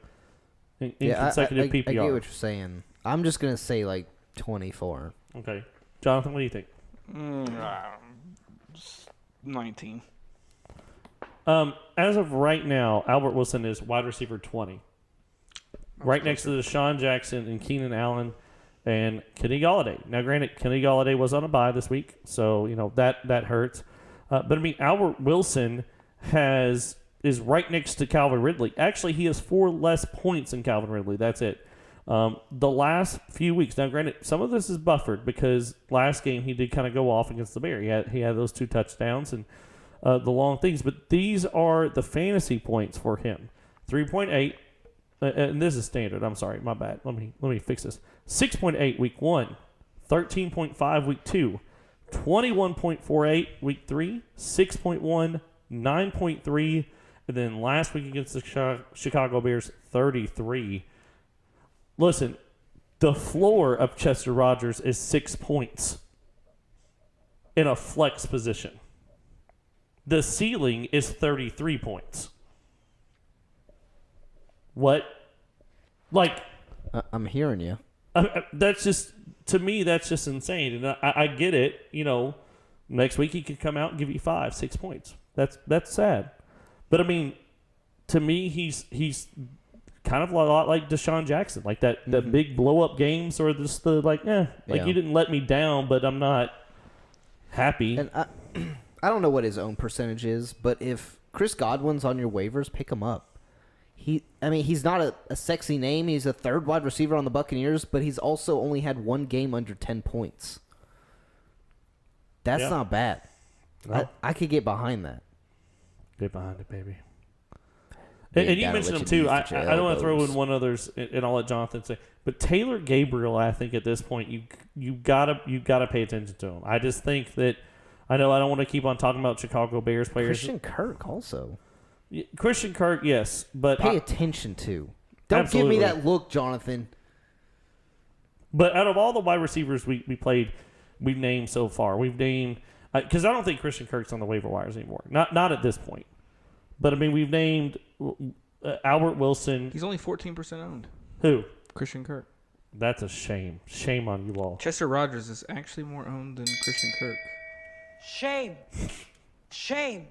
in consecutive PPR. I get what you're saying. I'm just going to say like 24. Okay. Jonathan, what do you think? 19. As of right now, Albert Wilson is wide receiver 20. Right next to Deshaun Jackson and Keenan Allen and Kenny Golladay. Now, granted, Kenny Golladay was on a bye this week, so that hurts. But I mean, Albert Wilson is right next to Calvin Ridley. Actually, he has 4 less points than Calvin Ridley. That's it. The last few weeks, now granted, some of this is buffered because last game he did kind of go off against the Bears. He had those 2 touchdowns and the long things, but these are the fantasy points for him. 3.8, and this is standard. I'm sorry, my bad. Let me fix this. 6.8 week 1, 13.5 week 2, 21.48 week 3, 6.1, 9.3, and then last week against the Chicago Bears, 33. Listen, the floor of Chester Rogers is 6 points in a flex position. The ceiling is 33 points. What? Like, I'm hearing you. that's just, to me, that's just insane. And I get it. You know, next week he could come out and give you 5, 6 points. That's sad. But I mean, to me, he's kind of a lot like Deshaun Jackson, like that big blow up games, or just the you didn't let me down, but I'm not happy. And I don't know what his own percentage is, but if Chris Godwin's on your waivers, pick him up. He's not a sexy name. He's a 3rd wide receiver on the Buccaneers, but he's also only had 1 game under 10 points. That's not bad. No. I could get behind that. Get behind it, baby. And you mentioned him too. I don't want to throw in one others, and I'll let Jonathan say. But Taylor Gabriel, I think at this point you gotta pay attention to him. I just think that I know I don't want to keep on talking about Chicago Bears players. Christian Kirk also. Christian Kirk, yes, but pay attention to. Don't absolutely. give me that look, Jonathan. But out of all the wide receivers we've named so far, we've named because I don't think Christian Kirk's on the waiver wires anymore. Not at this point. But I mean, we've named Albert Wilson. He's only 14% owned. Who? Christian Kirk. That's a shame. Shame on you all. Chester Rogers is actually more owned than Christian Kirk. Shame. Shame.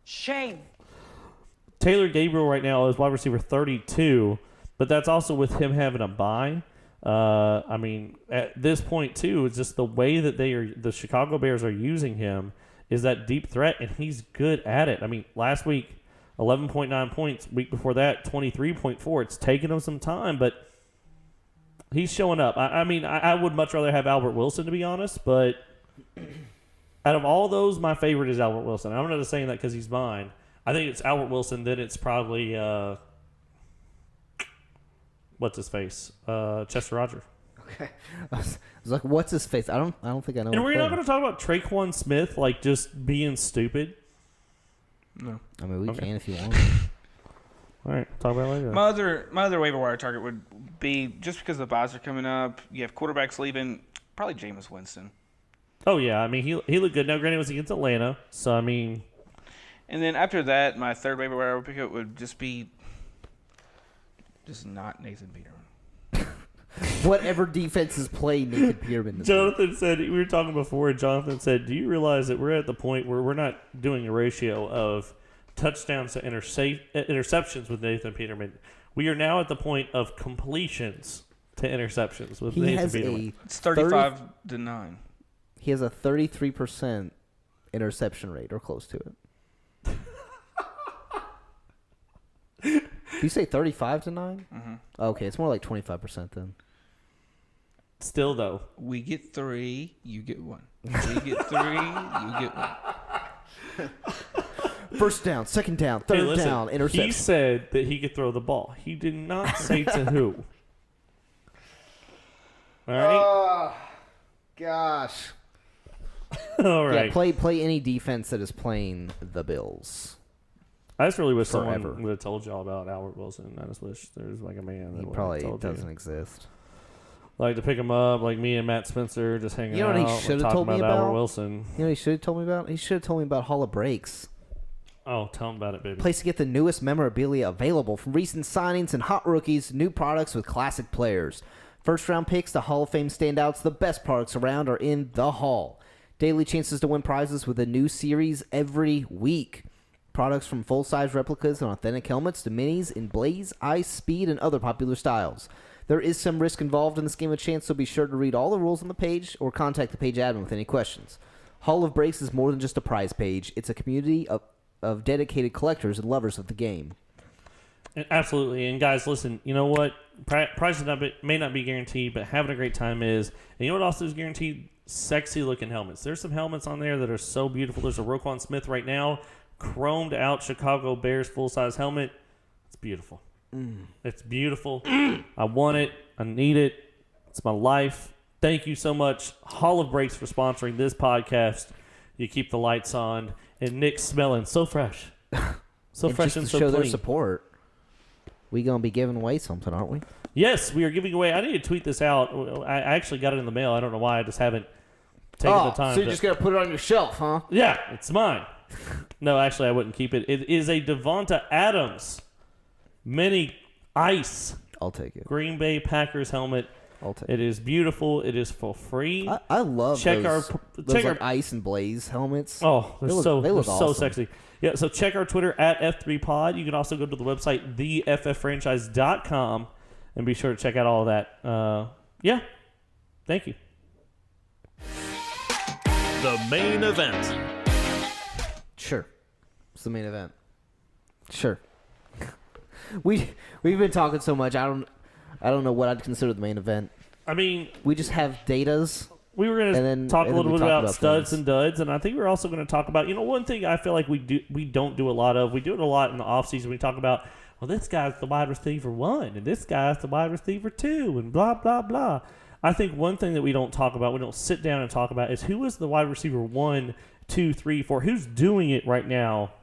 Shame. Taylor Gabriel right now is wide receiver 32, but that's also with him having a bye. I mean, at this point too, it's just the way that the Chicago Bears are using him is that deep threat, and he's good at it. I mean, last week, 11.9 points. Week before that, 23.4. It's taken him some time, but he's showing up. I mean, I would much rather have Albert Wilson, to be honest, but out of all those, my favorite is Albert Wilson. I'm not just saying that because he's mine. I think it's Albert Wilson. Then it's probably what's his face, Chester Rogers. Okay, I was like, what's his face? I don't think I know. And we're not going to talk about Traquan Smith like just being stupid. No, I mean we can if you want. All right, talk about it later. My other waiver wire target would be just because the buys are coming up. You have quarterbacks leaving. Probably Jameis Winston. Oh yeah, I mean he looked good. Now, granted, it was against Atlanta, so I mean. And then after that, my third waiver wire pickup would just be not Nathan Peterman. Whatever defenses play Nathan Peterman. Jonathan said, we were talking before, and Jonathan said, do you realize that we're at the point where we're not doing a ratio of touchdowns to interceptions with Nathan Peterman? We are now at the point of completions to interceptions with Nathan Peterman. It's 35-9. He has a 33% interception rate, or close to it. Did you say 35-9? Mm-hmm. Okay, it's more like 25% then. Still, though. We get 3, you get 1. We get 3, you get 1. First down, second down, third down, interception. He said that he could throw the ball. He did not say to who. All right? Oh, gosh. All right. Yeah, play any defense that is playing the Bills. I just really wish Forever. someone would have told y'all about Albert Wilson. I just wish there was like a man that He would probably have told doesn't you. exist. Like to pick him up, like me and Matt Spencer just hanging You know out. what he should have told me Albert about? Wilson. You know what he should have told me about? He should have told me about Hall of Breaks. Oh, tell him about it, baby. Place to get the newest memorabilia available from recent signings and hot rookies, new products with classic players. First round picks to Hall of Fame standouts, the best products around are in the Hall. Daily chances to win prizes with a new series every week. Products from full-size replicas and authentic helmets to minis in blaze, ice, speed, and other popular styles. There is some risk involved in this game of chance, so be sure to read all the rules on the page or contact the page admin with any questions. Hall of Breaks is more than just a prize page. It's a community of dedicated collectors and lovers of the game. Absolutely. And guys, listen, you know what? prices may not be guaranteed, but having a great time is. And you know what also is guaranteed? Sexy looking helmets. There's some helmets on there that are so beautiful. There's a Roquan Smith right now, chromed out Chicago Bears full size helmet. It's beautiful. It's beautiful. I want it. I need it. It's my life. Thank you so much, Hall of Breaks, for sponsoring this podcast. You keep the lights on, and Nick's smelling so fresh, so And fresh just and to so show clean. their support, we gonna be giving away something, aren't we? Yes, we are giving away. I need to tweet this out. I actually got it in the mail. I don't know why. I just haven't taken the time. So you're just gonna put it on your shelf, huh? Yeah, it's mine. No, actually, I wouldn't keep it. It is a Devonta Adams mini ice I'll take it. Green Bay Packers helmet. I'll take It is beautiful. It is for free. I love Check those, our- those check like our- ice and blaze helmets. Oh, they're they look so awesome. sexy. Yeah, so check our Twitter at F3Pod. You can also go to the website, theFFFranchise.com, and be sure to check out all of that. Yeah. Thank you. The main event. Sure, it's the main event. Sure. we've been talking so much. I don't know what I'd consider the main event. I mean, We just have datas. we were going And to then- talk a and then little we bit talk about about studs things. and duds, and I think we're also going to talk about, one thing I feel like we don't do a lot of. We do it a lot in the offseason. We talk about, well, this guy's the wide receiver 1, and this guy's the wide receiver 2, and blah, blah, blah. I think one thing that we don't talk about, we don't sit down and talk about, is who is the wide receiver 1, 2, 3, 4, who's doing it right now.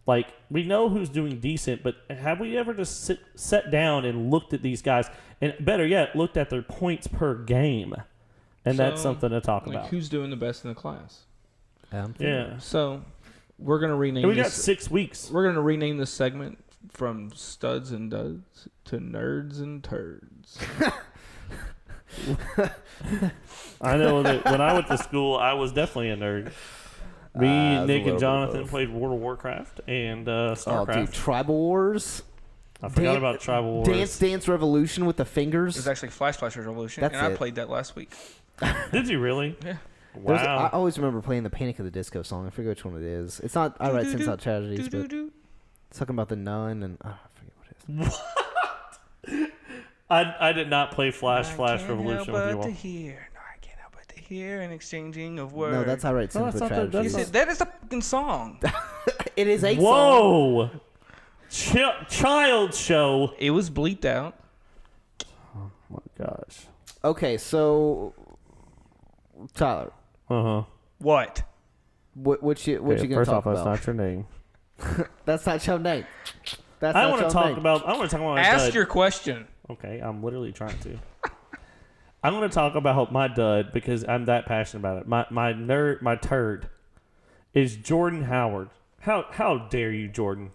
Like, we know who's doing decent, but have we ever just sat down and looked at these guys, and better yet, looked at their points per game? And that's So, something to talk like, about. who's doing the best in the class? Yeah. So we're gonna rename. And we got this, 6 weeks. We're gonna rename this segment from studs and duds to nerds and turds. I know that when I went to school, I was definitely a nerd. Me, I was a Nick, little and bit Jonathan both. played World of Warcraft and Oh, StarCraft. dude, Tribal Wars. I forgot about Tribal Wars. Dance Revolution with the It fingers. was actually Flash Revolution, That's and I it. played that last week. Did you really? Yeah. There's- I Wow. always remember playing the Panic of the Disco song. I forget which one it is. It's not I Write Sins Out Tragedies, but it's talking about the nun and I forget what it is. I did not play Flash Revolution with you all. No, I can't help but to hear an exchanging of words. No, that's I Write No, Sins that's with not the- You Tragedies. said, that is a fucking song. It is a song. Whoa! Child show. It was bleeped out. Oh my gosh. Okay, so Tyler, What? what you gonna First talk off, that's about? not your name. That's not your name. That's I not want to your talk name. about. I want to talk about my Ask dud. your question. Okay, I'm literally trying to. I'm going to talk about my dud because I'm that passionate about it. My turd is Jordan Howard. How dare you, Jordan?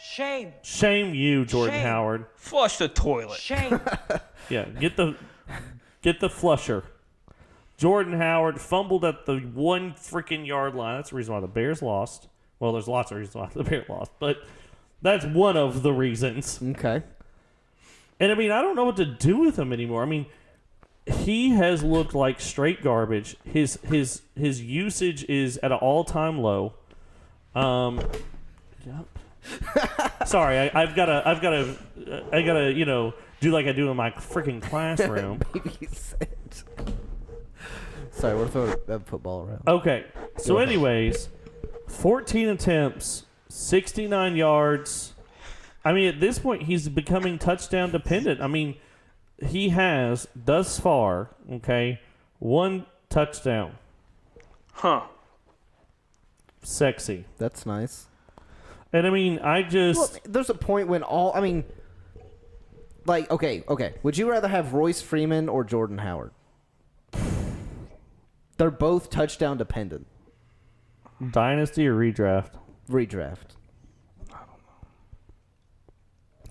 Shame. Shame you, Jordan Shame. Howard. Flush the toilet. Shame. Yeah, get the flusher. Jordan Howard fumbled at the 1 freaking yard line. That's the reason why the Bears lost. Well, there's lots of reasons why the Bears lost, but that's one of the reasons. Okay. And I mean, I don't know what to do with him anymore. I mean, he has looked like straight garbage. His usage is at an all-time low. Yep. Sorry, I gotta do like I do in my freaking classroom. Babysit. Sorry, we're throwing a football around. Okay, so anyways, 14 attempts, 69 yards. I mean, at this point, he's becoming touchdown dependent. I mean, he has thus far, 1 touchdown. Huh. Sexy. That's nice. And I mean, Well, there's a point when okay. Would you rather have Royce Freeman or Jordan Howard? They're both touchdown dependent. Dynasty or redraft? Redraft.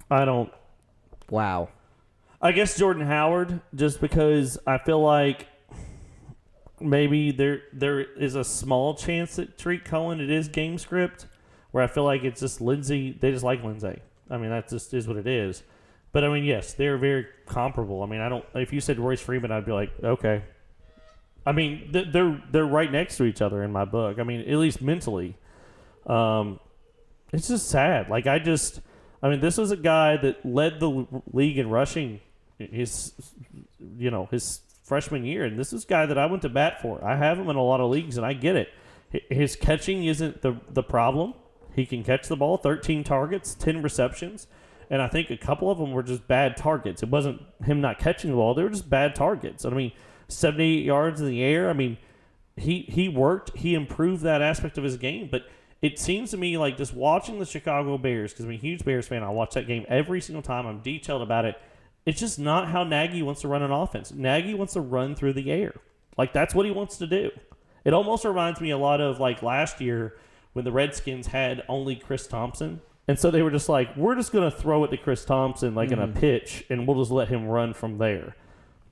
I don't. Wow. I guess Jordan Howard, just because I feel like maybe there is a small chance that Tariq Cohen, it is game script, where I feel like it's just Lindsey. They just like Lindsey. I mean, that just is what it is. But I mean, yes, they're very comparable. I mean, I don't. If you said Royce Freeman, I'd be like, okay. I mean, they're right next to each other in my book. I mean, at least mentally. It's just sad. Like I mean, this was a guy that led the league in rushing his freshman year, and this is a guy that I went to bat for. I have him in a lot of leagues, and I get it. His catching isn't the problem. He can catch the ball, 13 targets, 10 receptions, and I think a couple of them were just bad targets. It wasn't him not catching the ball. They were just bad targets. I mean, 78 yards in the air. I mean, he worked. He improved that aspect of his game, but it seems to me like just watching the Chicago Bears, because I'm a huge Bears fan, I watch that game every single time. I'm detailed about it. It's just not how Nagy wants to run an offense. Nagy wants to run through the air. Like, that's what he wants to do. It almost reminds me a lot of, like, last year when the Redskins had only Chris Thompson. And so they were just like, we're just going to throw it to Chris Thompson, like, in a pitch, and we'll just let him run from there.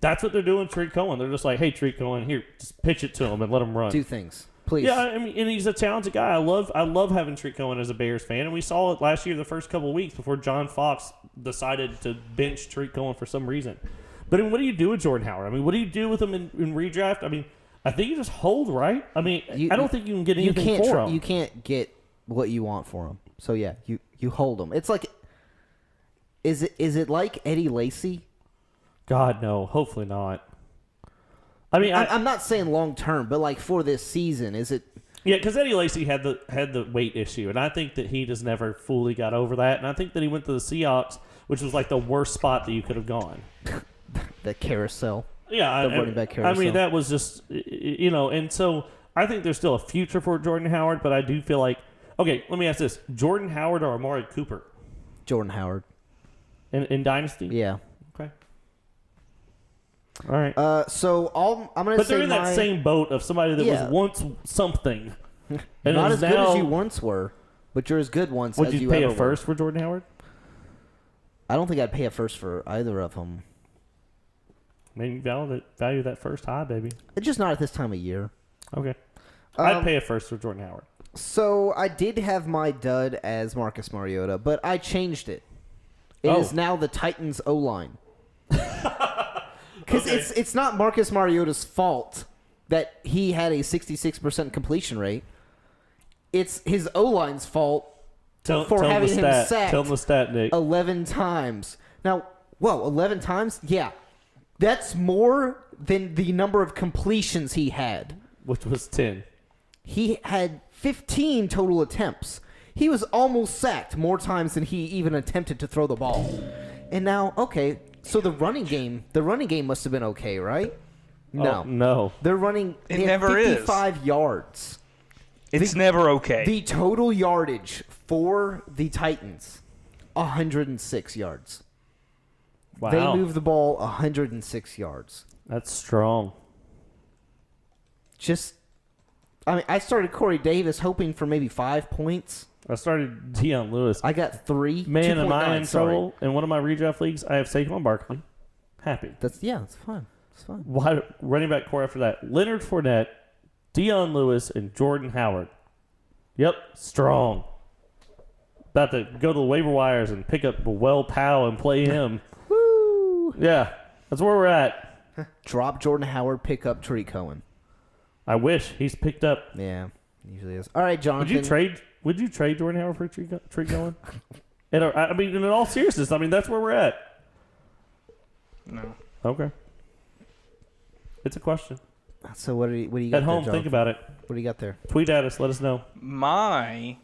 That's what they're doing to Tariq Cohen. They're just like, hey, Tariq Cohen, here, just pitch it to him and let him run. 2 things. Please. Yeah, I mean, and he's a talented guy. I love having Tariq Cohen as a Bears fan, and we saw it last year, the first couple of weeks before John Fox decided to bench Tariq Cohen for some reason. But I mean, what do you do with Jordan Howard? I mean, what do you do with him in redraft? I mean, I think you just hold, right? I mean, I don't think you can get anything for him. You can't get what you want for him. So yeah, you hold him. It's like, is it like Eddie Lacy? God, no. Hopefully not. I mean, I'm not saying long term, but like for this season, is it? Yeah, because Eddie Lacy had the weight issue, and I think that he just never fully got over that. And I think that he went to the Seahawks, which was like the worst spot that you could have gone. The carousel. Yeah, the running back carousel. I mean, that was just, and so I think there's still a future for Jordan Howard, but I do feel like, okay, let me ask this: Jordan Howard or Amari Cooper? Jordan Howard. In Dynasty? Yeah. Okay. All right. So I'm going to say but they're in that same boat of somebody that was once something. And not as good as you once were, but you're as good once would as you you pay ever a first were. for Jordan Howard? I don't think I'd pay a first for either of them. Maybe value that first high, baby. It's just not at this time of year. Okay. I'd pay a first for Jordan Howard. So I did have my dud as Marcus Mariota, but I changed it. It is now the Titans O-line. Because it's not Marcus Mariota's fault that he had a 66% completion rate. It's his O-line's fault for having him sacked Tell him the stat, Nick. 11 times. Now, 11 times? Yeah. That's more than the number of completions he had. Which was 10. He had 15 total attempts. He was almost sacked more times than he even attempted to throw the ball. And now, okay, so the running game must have been okay, right? No. Oh, no. They're running It they have never is. 55 yards. It's never okay. The total yardage for the Titans, 106 yards. Wow. They moved the ball 106 yards. That's strong. I started Corey Davis hoping for maybe 5 points. I started Deion Lewis. I got 3. Man, am I in 2.9, sorry. trouble? In one of my redraft leagues, I have Saquon Barkley. Happy. It's fine. It's fine. Why, running back core after that? Leonard Fournette, Deion Lewis, and Jordan Howard. Yep, strong. About to go to the waiver wires and pick up Will Powell and play him. Woo! Yeah, that's where we're at. Drop Jordan Howard, pick up Tariq Cohen. I wish he's picked up. Yeah, usually is. All right, Jonathan. Would you trade Jordan Howard for Tariq Cohen? I mean, in all seriousness, I mean that's where we're at. No. Okay. It's a question. So what do you got At home, there, think about it. What do you got there? Tweet at us. Let us know. My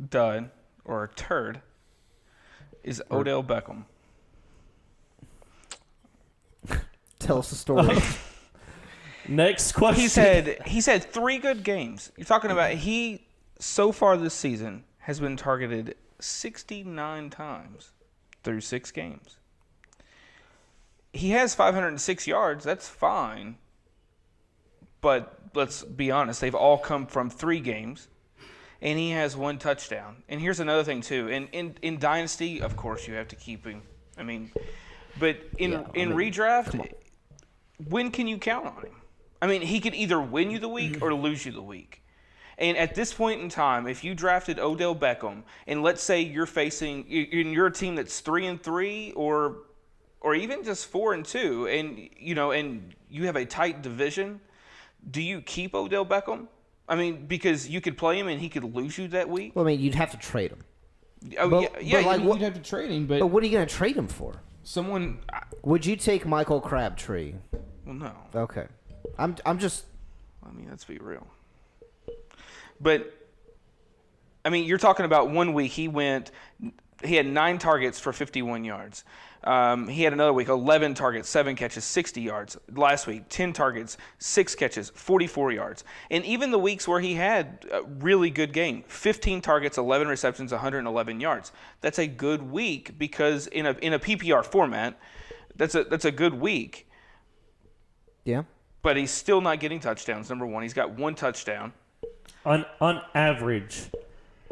dud or turd is Odell Beckham. Tell us the story. Next question. He's had 3 good games. You're talking about he so far this season has been targeted 69 times through 6 games. He has 506 yards. That's fine. But let's be honest, they've all come from 3 games, and he has 1 touchdown. And here's another thing too. In Dynasty, of course, you have to keep him. I mean, but in redraft, when can you count on him? I mean, he could either win you the week or lose you the week. And at this point in time, if you drafted Odell Beckham, and let's say you're a team that's 3-3 or even just 4-2, and you have a tight division, do you keep Odell Beckham? I mean, because you could play him and he could lose you that week. Well, I mean, you'd have to trade him. Oh, But- yeah. but like, you- what- You'd have to trade him, But but what are you going to trade him for? someone. Would you take Michael Crabtree? well, no. Okay. I'm just. I mean, let's be real. But, I mean, you're talking about 1 week he had 9 targets for 51 yards. He had another week, 11 targets, 7 catches, 60 yards. Last week, 10 targets, 6 catches, 44 yards. And even the weeks where he had a really good game, 15 targets, 11 receptions, 111 yards. That's a good week because in a PPR format, that's a good week. Yeah. But he's still not getting touchdowns, number one. He's got 1 touchdown. On average,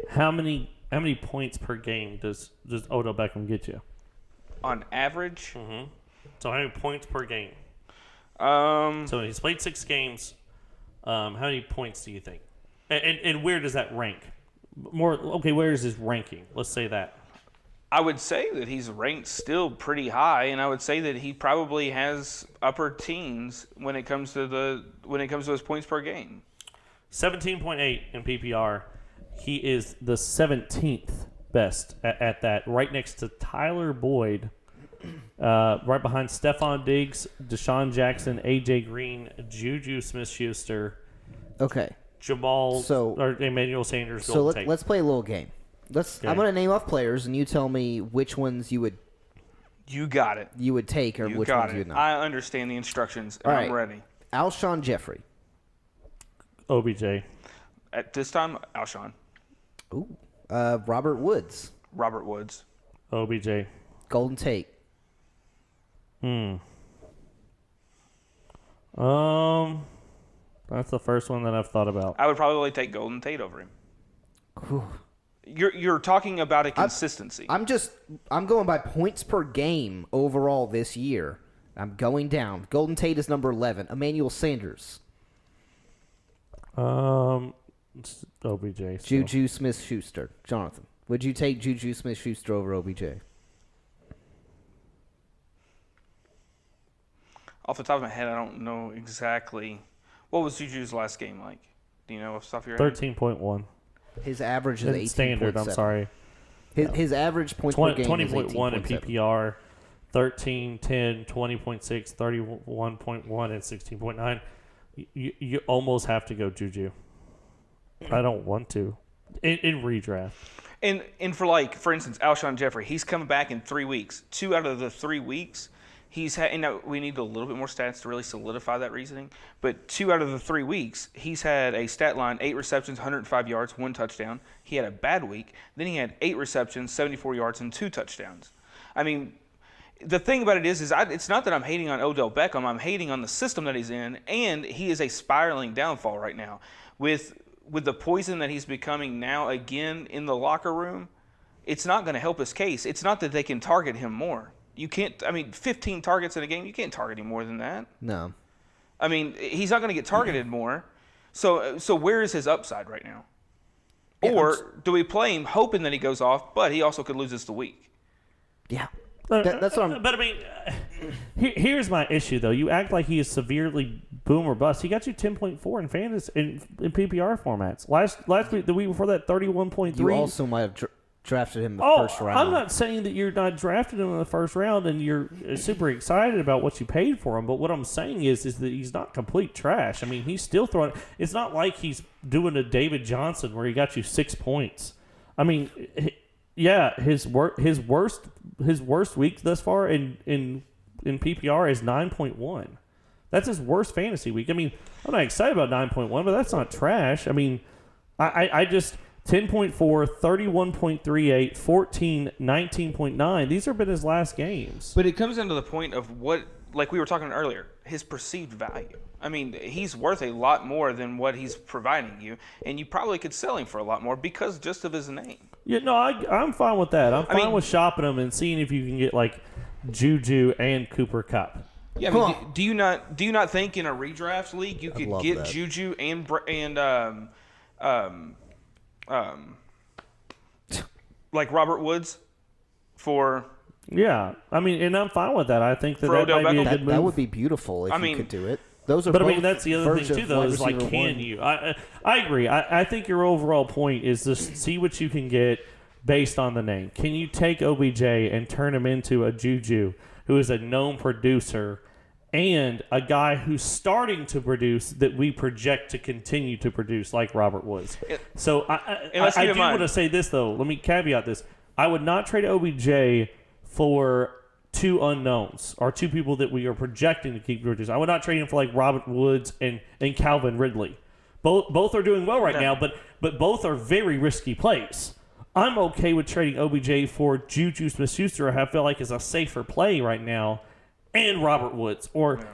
how many points per game does Odell Beckham get you? On average? Mm-hmm. So how many points per game? So he's played 6 games. How many points do you think? And where does that rank? Where is his ranking? Let's say that. I would say that he's ranked still pretty high, and I would say that he probably has upper teens when it comes to his points per game. 17.8 in PPR. He is the 17th best at that, right next to Tyler Boyd, right behind Stephon Diggs, Deshaun Jackson, A.J. Green, Juju Smith-Schuster, Okay. or Emmanuel Sanders. So Golden Tate. let's play a little game. I'm going to name off players, and you tell me which ones you would You got it. take or You which got ones you it. would not. I understand the instructions, and All I'm right. ready. Alshon Jeffrey. OBJ. At this time, Alshon. Ooh. Robert Woods. Robert Woods. OBJ. Golden Tate. That's the first one that I've thought about. I would probably take Golden Tate over him. Whew. You're talking about a consistency. I'm going by points per game overall this year. I'm going down. Golden Tate is number 11. Emmanuel Sanders. It's OBJ. still. Juju Smith-Schuster. Jonathan, would you take Juju Smith-Schuster over OBJ? Off the top of my head, I don't know exactly. What was Juju's last game like? Do you know off the top of your head? 13.1. His average is 18.7. Standard, I'm sorry. His average points per game 20.1 in is 18.7. PPR, 13, 10, 20.6, 31.1, and 16.9. You almost have to go Juju. I don't want to. In redraft. And for instance, Alshon Jeffrey, he's coming back in 3 weeks. 2 out of the 3 weeks, he's had. And now we need a little bit more stats to really solidify that reasoning. But 2 out of the 3 weeks, he's had a stat line: 8 receptions, 105 yards, 1 touchdown. He had a bad week. Then he had 8 receptions, 74 yards, and 2 touchdowns. I mean, the thing about it is it's not that I'm hating on Odell Beckham. I'm hating on the system that he's in, and he is a spiraling downfall right now with the poison that he's becoming now again in the locker room. It's not going to help his case. It's not that they can target him more. You can't. I mean, 15 targets in a game, you can't target him more than that. No. I mean, he's not going to get targeted more. So where is his upside right now? Or do we play him hoping that he goes off, but he also could lose us the week? Yeah. That's what I'm. But I mean, Here's my issue, though. You act like he is severely boom or bust. He got you 10.4 in fantasy in PPR formats. Last week, the week before that, 31.3. You also might have drafted him in the first round. I'm not saying that you're not drafting him in the first round and you're super excited about what you paid for him. But what I'm saying is that he's not complete trash. I mean, he's still throwing. It's not like he's doing a David Johnson where he got you 6 points. I mean, yeah, his worst week thus far in PPR is 9.1. That's his worst fantasy week. I mean, I'm not excited about 9.1, but that's not trash. I mean, I just 10.4, 31.38, 14, 19.9. These have been his last games. But it comes down to the point of what, like we were talking earlier, his perceived value. I mean, he's worth a lot more than what he's providing you, and you probably could sell him for a lot more because just of his name. Yeah, no, I'm fine with that. I'm fine with shopping him and seeing if you can get like Juju and Cooper Kupp. Yeah, I mean, do you not think in a redraft league you could get that. Juju and like Robert Woods for? Yeah, I mean, and I'm fine with that. I think that For Odell might be a Beckham? good move. That would be beautiful if you could do it. Those are But I both mean, that's the other thing versions too, of though. wide Is like, receiver can one. you? I agree. I think your overall point is just see what you can get based on the name. Can you take OBJ and turn him into a Juju who is a known producer and a guy who's starting to produce that we project to continue to produce like Robert Woods? So I do want to say this, though. Let me caveat this. I would not trade OBJ for two unknowns or two people that we are projecting to keep producing. I would not trade him for like Robert Woods and Calvin Ridley. Both are doing well right now, but both are very risky plays. I'm okay with trading OBJ for Juju Smith-Schuster, I feel like is a safer play right now, and Robert Woods or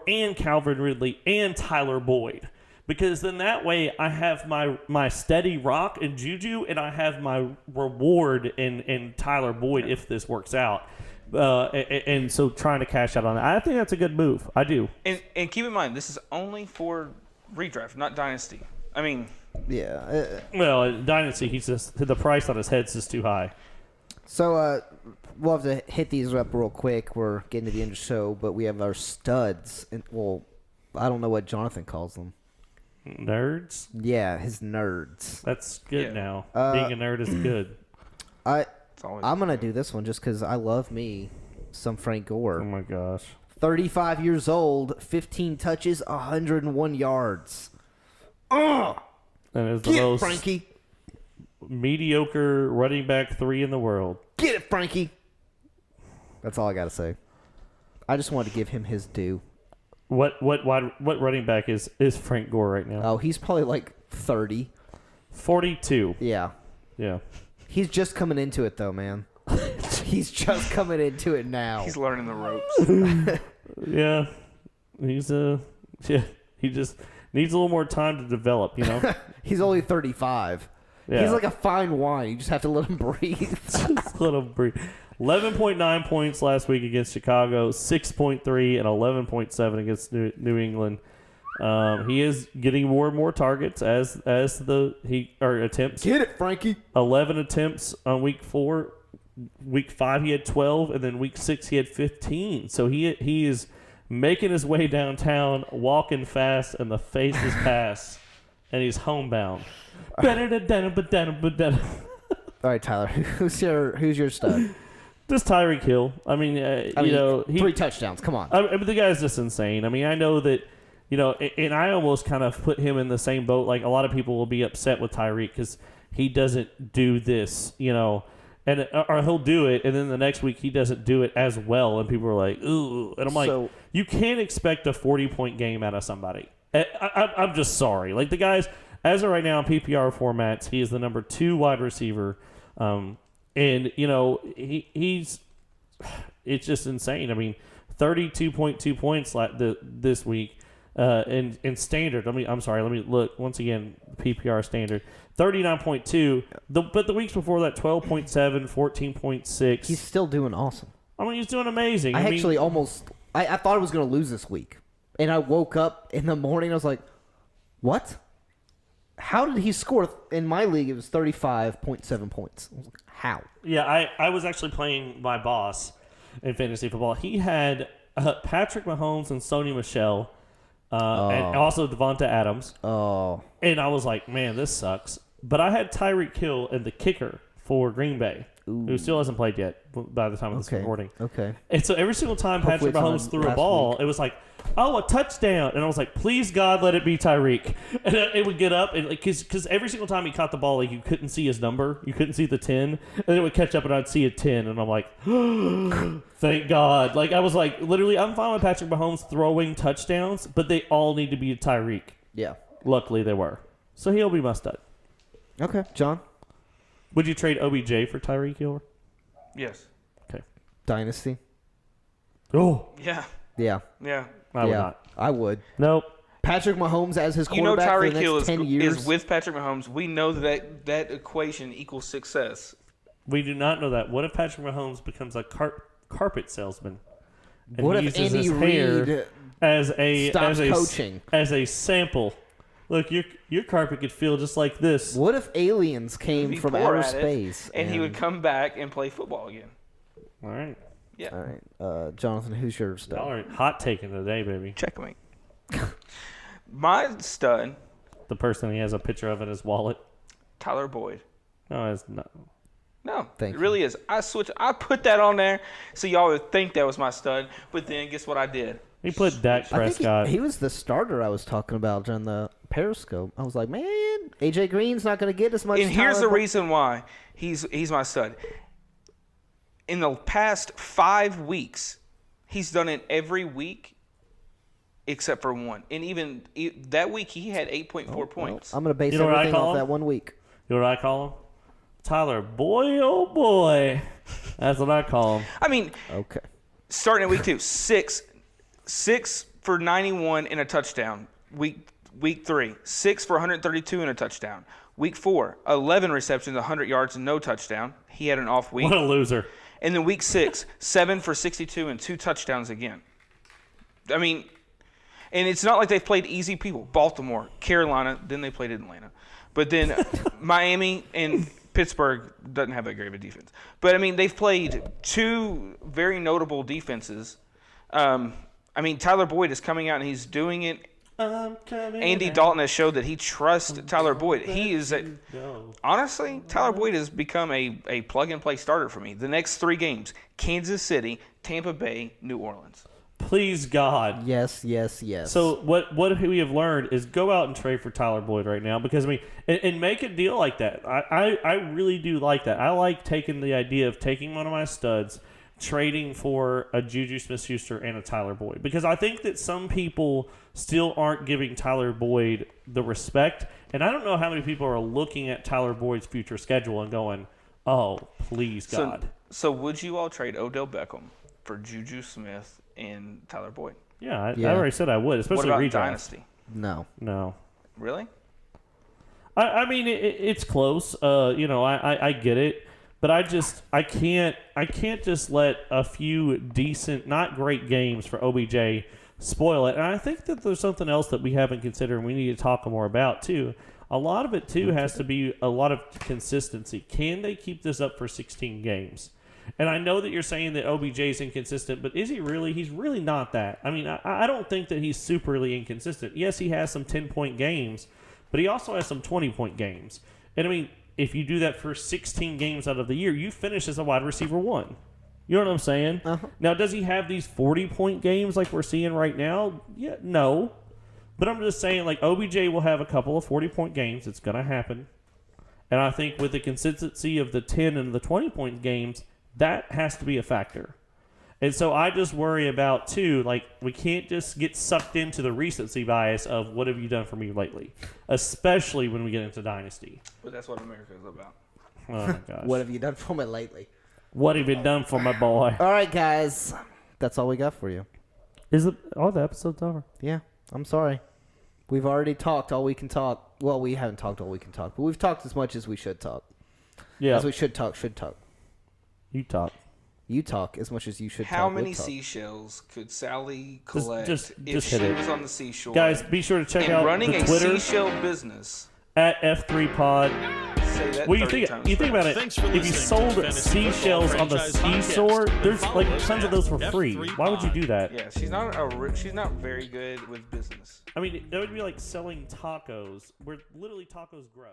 and Calvin Ridley and Tyler Boyd. Because then that way I have my steady rock in Juju and I have my reward in Tyler Boyd if this works out. And so trying to cash out on that. I think that's a good move. I do. And keep in mind, this is only for redraft, not dynasty. I mean... Yeah. Well, Dynasty, he's just the price on his head's just too high. So we'll have to hit these up real quick. We're getting to the end of the show, but we have our studs. And, well, I don't know what Jonathan calls them. Nerds? Yeah, his nerds. That's good now. Being a nerd is good. I'm going to do this one just because I love me some Frank Gore. Oh, my gosh. 35 years old, 15 touches, 101 yards. Ugh! And is the most Frankie. mediocre running back 3 in the world. Get it, Frankie. That's all I got to say. I just wanted to give him his due. What running back is Frank Gore right now? Oh, he's probably like 30. 42. Yeah. Yeah. He's just coming into it, though, man. He's just coming into it now. He's learning the ropes. Yeah. He just needs a little more time to develop, you know? He's only 35. Yeah. He's like a fine wine. You just have to let him breathe. Just let him breathe. 11.9 points last week against Chicago, 6.3 and 11.7 against New England. He is getting more and more targets as attempts. Get it, Frankie. 11 attempts on week 4. Week 5 he had 12, and then week 6 he had 15. So he is making his way downtown, walking fast, and the faces pass, and he's homebound. All right, Tyler, who's your stud? Just Tyreek Hill. I mean, 3 touchdowns. Come on. I mean, the guy's just insane. I mean, I know that, and I almost kind of put him in the same boat. Like, a lot of people will be upset with Tyreek because he doesn't do this, or he'll do it, and then the next week he doesn't do it as well, and people are like, ooh. And I'm like, you can't expect a 40-point game out of somebody. I'm just sorry. Like, the guy's, as of right now in PPR formats, he is the number 2 wide receiver. And, he's it's just insane. I mean, 32.2 points this week in standard. I'm sorry. Let me look once again. PPR standard 39.2. But the weeks before that, 12.7, 14.6. He's still doing awesome. I mean, he's doing amazing. I thought I was going to lose this week, and I woke up in the morning. I was like, what? How did he score? In my league, it was 35.7 points. I was like, how? Yeah, I was actually playing my boss in fantasy football. He had Patrick Mahomes and Sony Michel, and also Devonta Adams. Oh. And I was like, man, this sucks. But I had Tyreek Hill and the kicker for Green Bay, who still hasn't played yet by the time of this recording. Okay. And so every single time Patrick Mahomes threw a ball, it was like, oh, a touchdown. And I was like, please, God, let it be Tyreek. And it would get up, because every single time he caught the ball, like, you couldn't see his number. You couldn't see the 10. And then it would catch up, and I'd see a 10. And I'm like, thank God. Like, I was like, literally, I'm fine with Patrick Mahomes throwing touchdowns, but they all need to be Tyreek. Yeah. Luckily, they were. So he'll be my stud. Okay. John? Would you trade OBJ for Tyreek Hill? Yes. Okay. Dynasty? Oh. Yeah. Yeah. Yeah. I would not. I would. Nope. Patrick Mahomes as his quarterback for the next Hill 10 years. is with Patrick Mahomes. We know that equation equals success. We do not know that. What if Patrick Mahomes becomes a carpet salesman? And What if uses Andy his hair Reid as a coaching? As a sample? Look, your carpet could feel just like this. What if aliens came from outer space? And he would come back and play football again. All right. Yeah. All right. Jonathan, who's your stud? All right. Hot taking today, baby. Checkmate. My stud. The person he has a picture of in his wallet. Tyler Boyd. No, it's not. No, Thank it really is. I put that on there so y'all would think that was my stud, but then guess what I did? He put Dak I think Prescott. he was the starter I was talking about during the Periscope. I was like, man, AJ Green's not going to get as much. And here's the Tyler reason why he's my stud. In the past 5 weeks, he's done it every week except for one. And even that week, he had 8.4 points. I'm going to base You know what I everything call off him? that 1 week. You know what I call him? Tyler, boy, oh boy. That's what I call him. I mean, Okay. starting at week 2, 6 for 91 and a touchdown. Week 3, 6 for 132 and a touchdown. Week 4, 11 receptions, 100 yards and no touchdown. He had an off week. What a loser. And then week 6, 7 for 62 and 2 touchdowns again. I mean, and it's not like they've played easy people. Baltimore, Carolina, then they played Atlanta. But then Miami and Pittsburgh doesn't have that great of a defense. But, I mean, they've played 2 very notable defenses. I mean, Tyler Boyd is coming out and he's doing it. Andy Dalton has showed that he trusts Tyler Boyd. He is honestly, Tyler Boyd has become a plug-and-play starter for me. The next 3 games, Kansas City, Tampa Bay, New Orleans. Please, God. Yes, yes, yes. So what we have learned is go out and trade for Tyler Boyd right now because, I mean, and make a deal like that. I really do like that. I like taking the idea of taking one of my studs, trading for a Juju Smith-Schuster and a Tyler Boyd because I think that some people still aren't giving Tyler Boyd the respect, and I don't know how many people are looking at Tyler Boyd's future schedule and going, oh, please, God. So would you all trade Odell Beckham for Juju Smith and Tyler Boyd? Yeah, I already said I would, especially what about redraft. Dynasty? No. Really? I mean, it's close. I get it. But I can't just let a few decent, not great games for OBJ spoil it. And I think that there's something else that we haven't considered and we need to talk more about too. A lot of it too has to be a lot of consistency. Can they keep this up for 16 games? And I know that you're saying that OBJ is inconsistent, but is he really? He's really not that. I mean, I don't think that he's superly inconsistent. Yes, he has some 10-point games, but he also has some 20-point games. And I mean, if you do that for 16 games out of the year, you finish as a wide receiver 1. You know what I'm saying? Uh-huh. Now, does he have these 40-point games like we're seeing right now? Yeah, no. But I'm just saying, like, OBJ will have a couple of 40-point games. It's going to happen. And I think with the consistency of the 10 and the 20-point games, that has to be a factor. And so I just worry about, too, like, we can't just get sucked into the recency bias of what have you done for me lately, especially when we get into Dynasty. But that's what America is about. Oh, my gosh. What have you done for me lately? What have you done for my boy? All right, guys. That's all we got for you. Is it? Oh, the episode's over. Yeah, I'm sorry. We've already talked all we can talk. Well, we haven't talked all we can talk, but we've talked as much as we should talk. Yeah. As we should talk. You talk. You talk as much as you should talk. How many would talk. seashells could Sally collect just if hit she it. was on the seashore? Guys, be sure to check and out running the a Twitter seashell business. at F3Pod. Say that Well, you 30 think times about fast. it. Thanks for If you listening to sold the Fantasy Football seashells on the Franchise seashore, Podcast. there's Follow like us tons of at those for free. F3 Why would you Pod. do that? Yeah, she's not very good with business. I mean, that would be like selling tacos, where literally tacos grow.